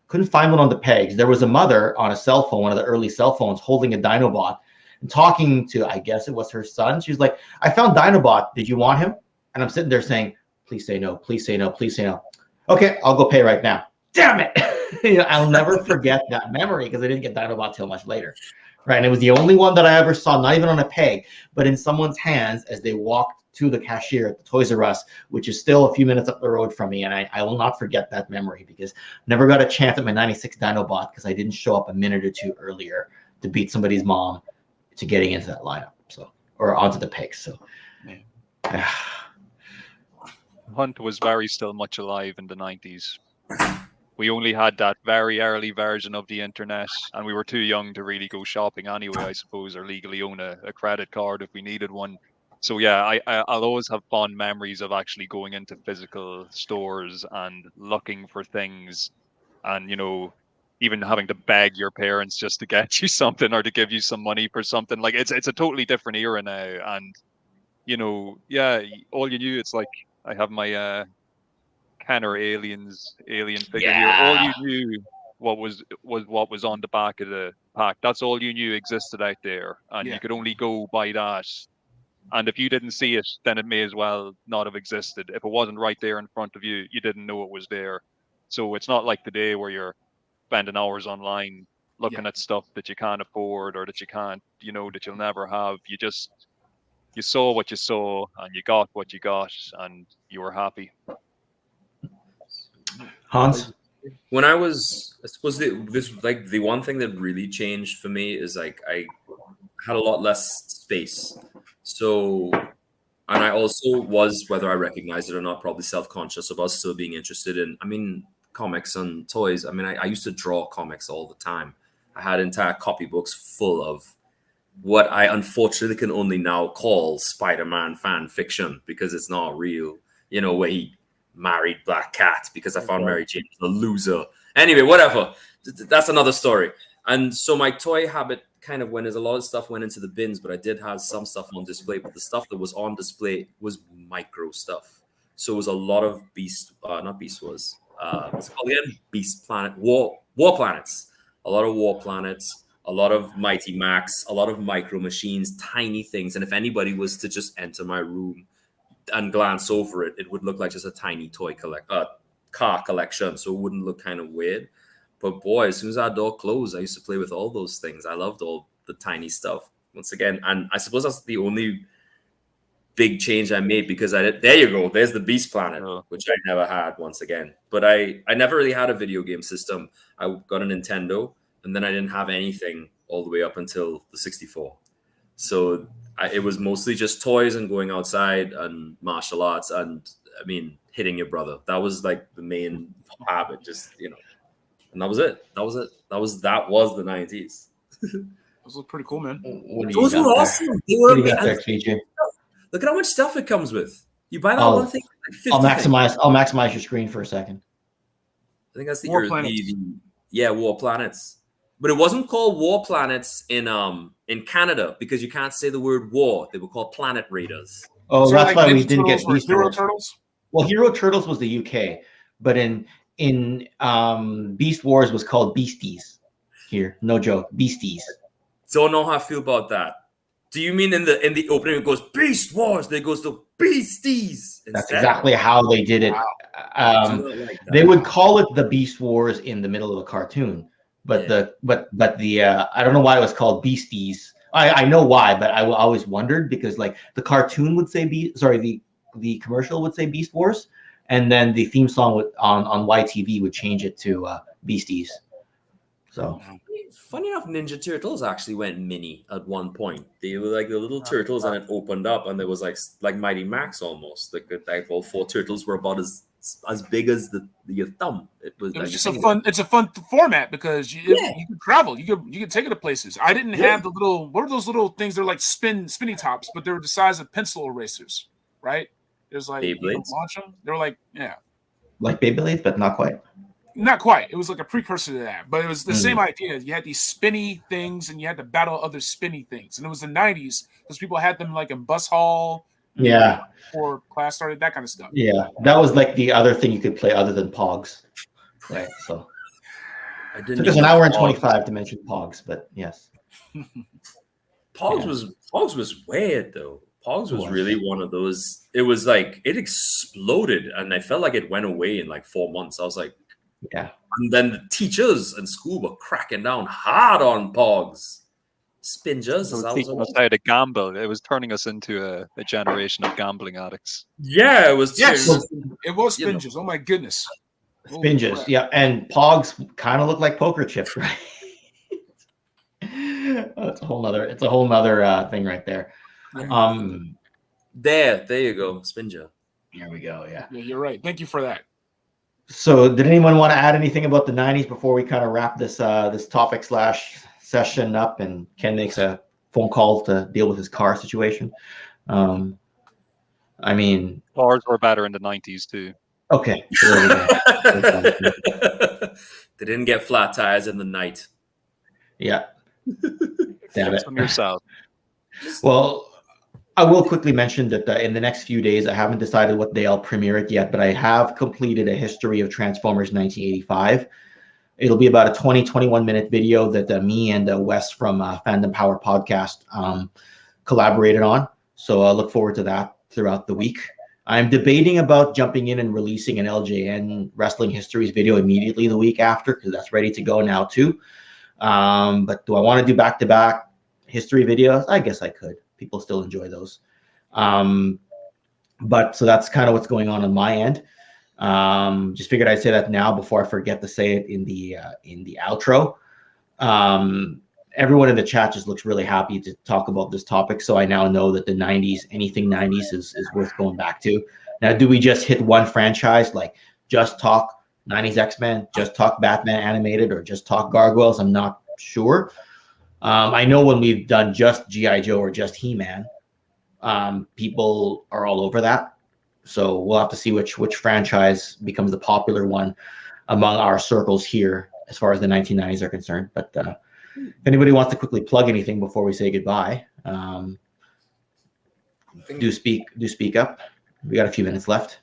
Couldn't find one on the pegs. There was a mother on a cell phone, one of the early cell phones, holding a Dinobot and talking to, I guess it was her son. She's like, I found Dinobot. Did you want him? And I'm sitting there saying, please say no, please say no, please say no. Okay, I'll go pay right now. Damn it. I'll never forget that memory because I didn't get Dinobot till much later. Right. And it was the only one that I ever saw, not even on a peg, but in someone's hands as they walked to the cashier at the Toys R Us, which is still a few minutes up the road from me. And I will not forget that memory because I never got a chance at my 96 Dinobot because I didn't show up a minute or two earlier to beat somebody's mom to getting into that lineup. So, or onto the pegs. So,
Hunt was still much alive in the 90s. We only had that very early version of the internet, and we were too young to really go shopping anyway, I suppose, or legally own a credit card if we needed one. So yeah, I'll always have fond memories of actually going into physical stores and looking for things, and even having to beg your parents just to get you something or to give you some money for something. Like it's a totally different era now, and yeah, all you knew, it's like I have my Kenner alien figure here. All you knew was what was on the back of the pack. That's all you knew existed out there, and you could only go by that. And if you didn't see it, then it may as well not have existed. If it wasn't right there in front of you, you didn't know it was there. So it's not like today where you're spending hours online looking at stuff that you can't afford or that you can't, that you'll never have. You saw what you saw and you got what you got and you were happy.
Hans?
When I suppose the one thing that really changed for me is like I had a lot less space. So, and I also was, whether I recognized it or not, probably self-conscious about still being interested in, comics and toys. I used to draw comics all the time. I had entire copybooks full of what I unfortunately can only now call Spider-Man fan fiction because it's not real, where he married Black Cat because I found Mary Jane a loser. Anyway, whatever. That's another story. And so my toy habit kind of a lot of stuff went into the bins, but I did have some stuff on display. But the stuff that was on display was micro stuff. So it was a lot of Beast Wars. What's it called again? Beast Planet, War Planets. A lot of War Planets, a lot of Mighty Max, a lot of micro machines, tiny things. And if anybody was to just enter my room and glance over it, it would look like just a tiny car collection. So it wouldn't look kind of weird. But boy, as soon as our door closed, I used to play with all those things. I loved all the tiny stuff once again. And I suppose that's the only big change I made because there you go. There's the Beast Planet, which I never had once again. But I never really had a video game system. I got a Nintendo and then I didn't have anything all the way up until the 64. So it was mostly just toys and going outside and martial arts and, hitting your brother. That was like the main habit, just, and that was it. That was the 90s.
Those look pretty cool, man.
Those were awesome. They were amazing. Look at how much stuff it comes with. You buy that one thing.
I'll maximize your screen for a second.
I think that's
War Planets.
War Planets. But it wasn't called War Planets in Canada because you can't say the word war. They were called Planet Raiders.
Oh, so that's why we didn't get Beast
Hero Turtles.
Well, Hero Turtles was the UK, but in Beast Wars was called Beasties. Here, no joke, Beasties.
Don't know how I feel about that. Do you mean in the opening it goes Beast Wars, then it goes to Beasties?
That's exactly how they did it. Wow. They would call it the Beast Wars in the middle of a cartoon, but the I don't know why it was called Beasties. I know why, but I always wondered because like the cartoon would say the commercial would say Beast Wars, and then the theme song on YTV would change it to Beasties. So
funny enough, Ninja Turtles actually went mini at one point. They were like the little turtles, and it opened up, and there was like Mighty Max almost. Like all four turtles were about as big as your thumb. It was
just a fun. It's a fun format because you could travel. You could take it to places. I didn't have the little. What are those little things? They're like spinny tops, but they were the size of pencil erasers, right? It was like you could launch them. They were like like
Beyblades, but not quite.
Not quite. It was like a precursor to that, but it was the same idea. You had these spinny things, and you had to battle other spinny things. And it was the 90s because people had them like in bus hall.
Yeah.
Before class started, that kind of stuff.
Yeah, that was like the other thing you could play other than Pogs. Right. So
I
it
didn't
took us
even
an hour and
know
25 to mention Pogs, but yes.
Pogs was weird though. Pogs was really one of those. It was like it exploded, and I felt like it went away in like 4 months. I was like,
yeah.
And then the teachers in school were cracking down hard on Pogs. Spingers.
It was teaching us how to gamble. It was turning us into a generation of gambling addicts.
Yeah, it was.
Yes, it was spingers. Oh my goodness.
Spinges, yeah, and Pogs kind of look like poker chips, right? It's a whole nother thing right there.
There you go, Spinger.
Here we go. Yeah,
you're right. Thank you for that.
So, did anyone want to add anything about the 90s before we kind of wrap this this topic / session up? And Ken makes a phone call to deal with his car situation. I mean,
cars were better in the 90s too.
Okay.
They didn't get flat tires in the night.
Yeah. Damn it.
From yourself.
Well, I will quickly mention that in the next few days, I haven't decided what day I'll premiere it yet, but I have completed a history of Transformers 1985. It'll be about a 20-21 minute video that me and Wes from Fandom Power Podcast collaborated on. So I look forward to that throughout the week. I'm debating about jumping in and releasing an LJN Wrestling Histories video immediately the week after, because that's ready to go now too. But do I want to do back-to-back history videos? I guess I could. People still enjoy those. But so that's kind of what's going on my end. Just figured I'd say that now before I forget to say it in the outro. Everyone in the chat just looks really happy to talk about this topic. So I now know that the 90s, anything 90s is worth going back to. Now, do we just hit one franchise, like just talk 90s X-Men, just talk Batman animated, or just talk Gargoyles? I'm not sure. I know when we've done just G.I. Joe or just He-Man, people are all over that. So we'll have to see which franchise becomes the popular one among our circles here as far as the 1990s are concerned. But if anybody wants to quickly plug anything before we say goodbye, do speak up. We got a few minutes left.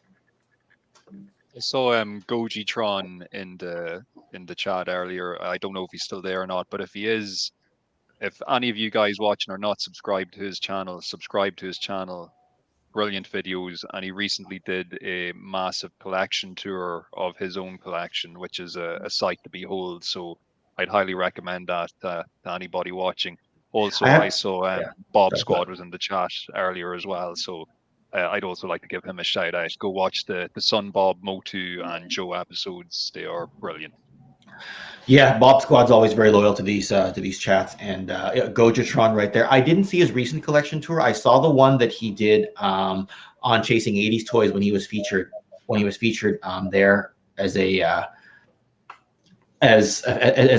I saw Gojitron in the chat earlier. I don't know if he's still there or not, but if he is, if any of you guys watching are not subscribed to his channel, subscribe to his channel. Brilliant videos, and he recently did a massive collection tour of his own collection, which is a sight to behold. So I'd highly recommend that to anybody watching. Also, I saw Bob Squad was in the chat earlier as well, so I'd also like to give him a shout out. Go watch the Sun Bob, Motu, and Joe episodes. They are brilliant.
Yeah, Bob Squad's always very loyal to these chats, and Gojitron right there. I didn't see his recent collection tour. I saw the one that he did on Chasing 80s Toys when he was featured there as a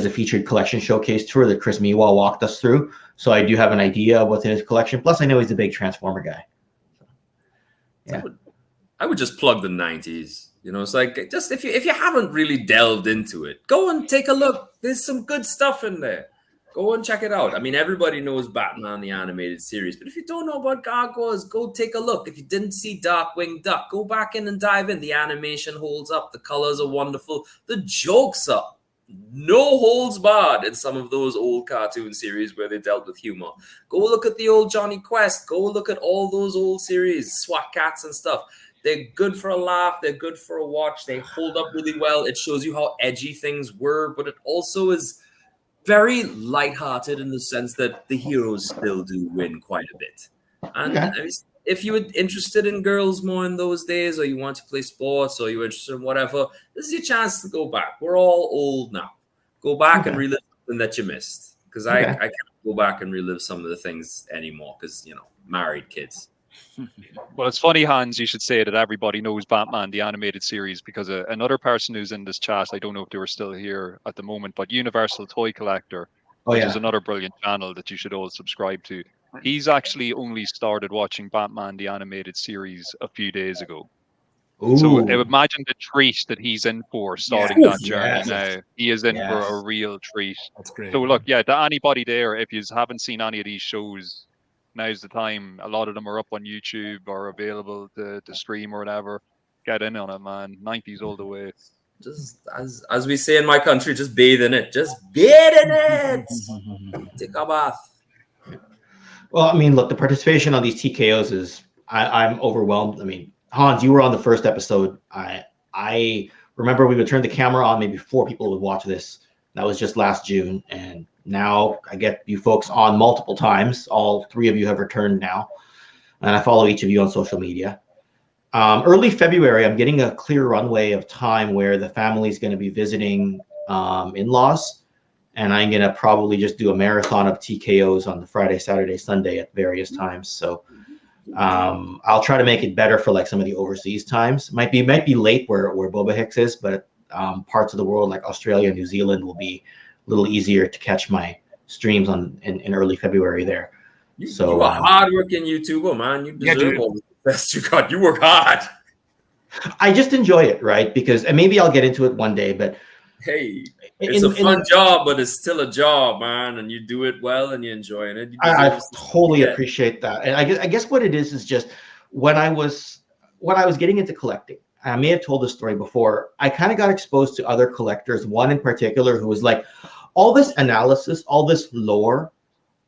featured collection showcase tour that Chris Meewall walked us through. So I do have an idea of what's in his collection. Plus, I know he's a big Transformer guy. Yeah,
I would just plug the 90s. You know, it's like, just if you haven't really delved into it, go and take a look. There's some good stuff in there. Go and check it out. I mean, everybody knows Batman the animated series, but if you don't know about Gargoyles, go take a look. If you didn't see Darkwing Duck, go back in and dive in. The animation holds up. The colors are wonderful. The jokes are no holds barred in some of those old cartoon series where they dealt with humor. Go look at the old Johnny Quest. Go look at all those old series, SWAT Cats and stuff. They're good for a laugh. They're good for a watch. They hold up really well. It shows you how edgy things were, but it also is very lighthearted in the sense that the heroes still do win quite a bit. And if you were interested in girls more in those days, or you want to play sports, or you're interested in whatever, this is your chance to go back. We're all old now. Go back and relive something that you missed. Because I can't go back and relive some of the things anymore because, you know, married kids.
Well, it's funny, Hans, you should say that everybody knows Batman, the animated series, because another person who's in this chat, I don't know if they were still here at the moment, but Universal Toy Collector, which is another brilliant channel that you should all subscribe to. He's actually only started watching Batman, the animated series, a few days ago. So
Ooh.
imagine the treat that he's in for starting that journey
Yes.
now. He is in for a
Yes.
real treat.
That's great.
So look, yeah, to anybody there, if you haven't seen any of these shows, now's the time. A lot of them are up on YouTube or available to stream or whatever. Get in on it, man. 90s all the way.
Just as we say in my country, just bathe in it. Just bathe in it. Take a bath.
Well, I mean, look, the participation on these TKOs is I'm overwhelmed. I mean, Hans, you were on the first episode. I remember we would turn the camera on, maybe 4 people would watch this. That was just last June, and now I get you folks on multiple times. All 3 of you have returned now, and I follow each of you on social media. Early February, I'm getting a clear runway of time where the family's going to be visiting in-laws, and I'm going to probably just do a marathon of TKOs on the Friday, Saturday, Sunday at various times. So I'll try to make it better for like some of the overseas times. Might be late where Boba Hicks is, but parts of the world like Australia, New Zealand will be a little easier to catch my streams in early February there.
You are hard-working YouTuber, man. You deserve all the best you got. You work hard.
I just enjoy it, right? Because, and maybe I'll get into it one day, but
hey, it's a fun job, but it's still a job, man. And you do it well, and you're enjoying it.
I totally appreciate that. And I guess what it is just when I was getting into collecting, I may have told this story before. I kind of got exposed to other collectors. One in particular who was like, all this analysis, all this lore,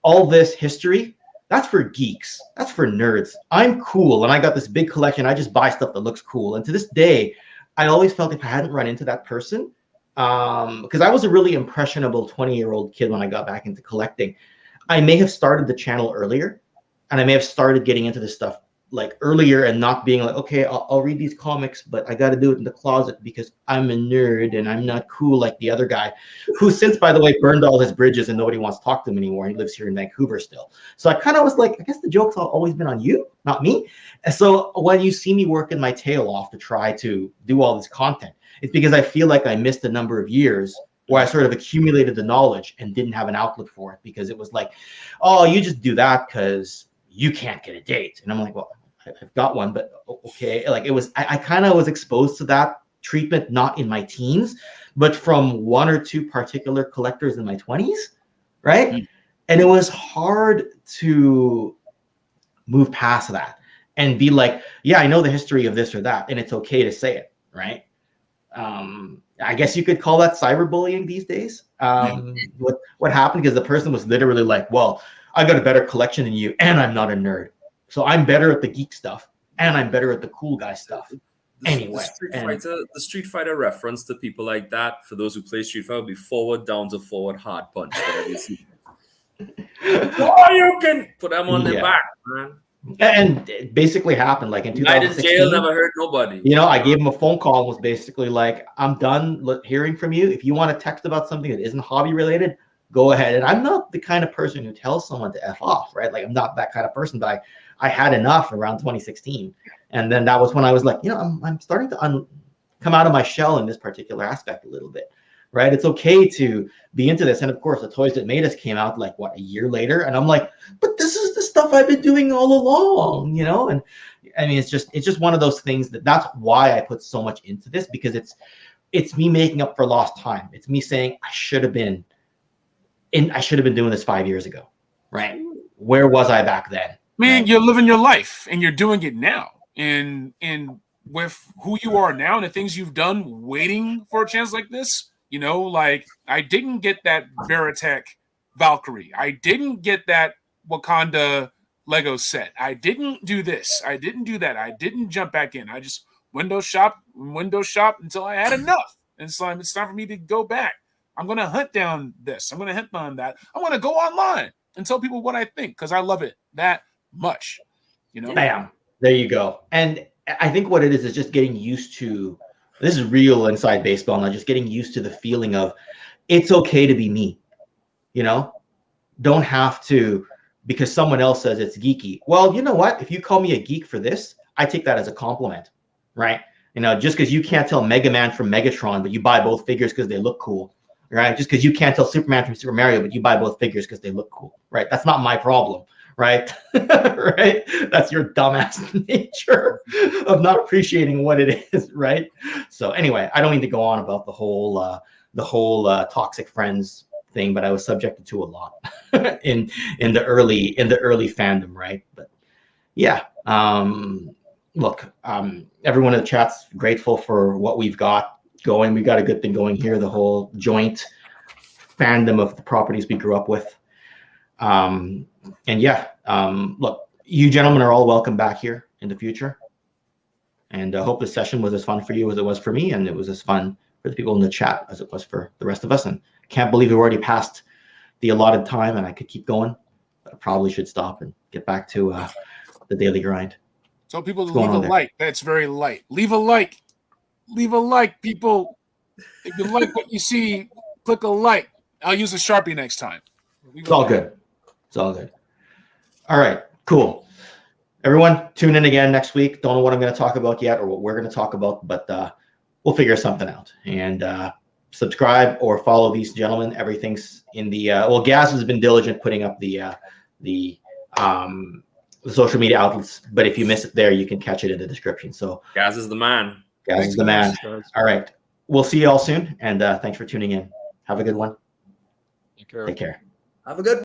all this history. That's for geeks. That's for nerds. I'm cool, and I got this big collection. I just buy stuff that looks cool. And to this day, I always felt if I hadn't run into that person, because I was a really impressionable 20-year-old kid when I got back into collecting, I may have started the channel earlier, and I may have started getting into this stuff like earlier and not being like, okay, I'll read these comics, but I got to do it in the closet because I'm a nerd and I'm not cool like the other guy, who since, by the way, burned all his bridges and nobody wants to talk to him anymore. He lives here in Vancouver still. So I kind of was like, I guess the joke's always been on you, not me. And so when you see me working my tail off to try to do all this content, it's because I feel like I missed a number of years where I sort of accumulated the knowledge and didn't have an outlet for it because it was like, oh, you just do that because you can't get a date. And I'm like, well, I've got one, but okay. Like it was, I kind of was exposed to that treatment, not in my teens, but from 1 or 2 particular collectors in my 20s, right? Mm-hmm. And it was hard to move past that and be like, yeah, I know the history of this or that, and it's okay to say it, right? I guess you could call that cyberbullying these days. What happened because the person was literally like, well, I got a better collection than you, and I'm not a nerd. So I'm better at the geek stuff, and I'm better at the cool guy stuff. Anyway,
the Street Fighter reference to people like that, for those who play Street Fighter, would be forward, down to forward, hard punch. Oh, you can put them on their back, man.
And it basically happened like in 2016.
Jail never hurt nobody.
You know, I gave him a phone call and was basically like, I'm done hearing from you. If you want to text about something that isn't hobby related, go ahead. And I'm not the kind of person who tells someone to F off, right? Like I'm not that kind of person, but I had enough around 2016. And then that was when I was like, you know, I'm starting to come out of my shell in this particular aspect a little bit, right? It's okay to be into this. And of course, the Toys That Made Us came out like, what, a year later? And I'm like, but this is the stuff I've been doing all along, you know? And I mean, it's just one of those things that's why I put so much into this, because it's me making up for lost time. It's me saying I should have been doing this 5 years ago, right? Where was I back then?
Man, you're living your life and you're doing it now. And with who you are now and the things you've done waiting for a chance like this, you know, like I didn't get that Veritech Valkyrie. I didn't get that Wakanda Lego set. I didn't do this. I didn't do that. I didn't jump back in. I just window shop until I had enough. And so it's time for me to go back. I'm going to hunt down this. I'm going to hunt down that. I'm going to go online and tell people what I think because I love it that much, you know.
Bam, there you go. And I think what it is just getting used to, this is real inside baseball, not just getting used to the feeling of it's okay to be me, you know. Don't have to because someone else says it's geeky. Well, you know what, if you call me a geek for this, I take that as a compliment, right? You know, just because you can't tell Mega Man from Megatron but you buy both figures because they look cool, right? Just because you can't tell Superman from Super Mario but you buy both figures because they look cool, right? That's not my problem, right? Right? That's your dumbass nature of not appreciating what it is, right? So anyway, I don't mean to go on about the whole toxic friends thing, but I was subjected to a lot in the early fandom, right? But yeah, look, everyone in the chat's grateful for what we've got going. We got a good thing going here. The whole joint fandom of the properties we grew up with. And yeah, look, you gentlemen are all welcome back here in the future. And I hope this session was as fun for you as it was for me, and it was as fun for the people in the chat as it was for the rest of us. And can't believe we already passed the allotted time, and I could keep going, but I probably should stop and get back to the daily grind.
Tell people to leave a like. That's very light. Leave a like. Leave a like, people. If you like what you see, click a like. I'll use a Sharpie next time.
It's all good. It's all good. All right, cool. Everyone, tune in again next week. Don't know what I'm going to talk about yet or what we're going to talk about, but we'll figure something out. And subscribe or follow these gentlemen. Everything's in the well, Gazz has been diligent putting up the social media outlets, but if you miss it there, you can catch it in the description. So
Gazz is the man.
Gazz is the man. All right. We'll see you all soon, and thanks for tuning in. Have a good one.
Take care.
Take care.
Have a good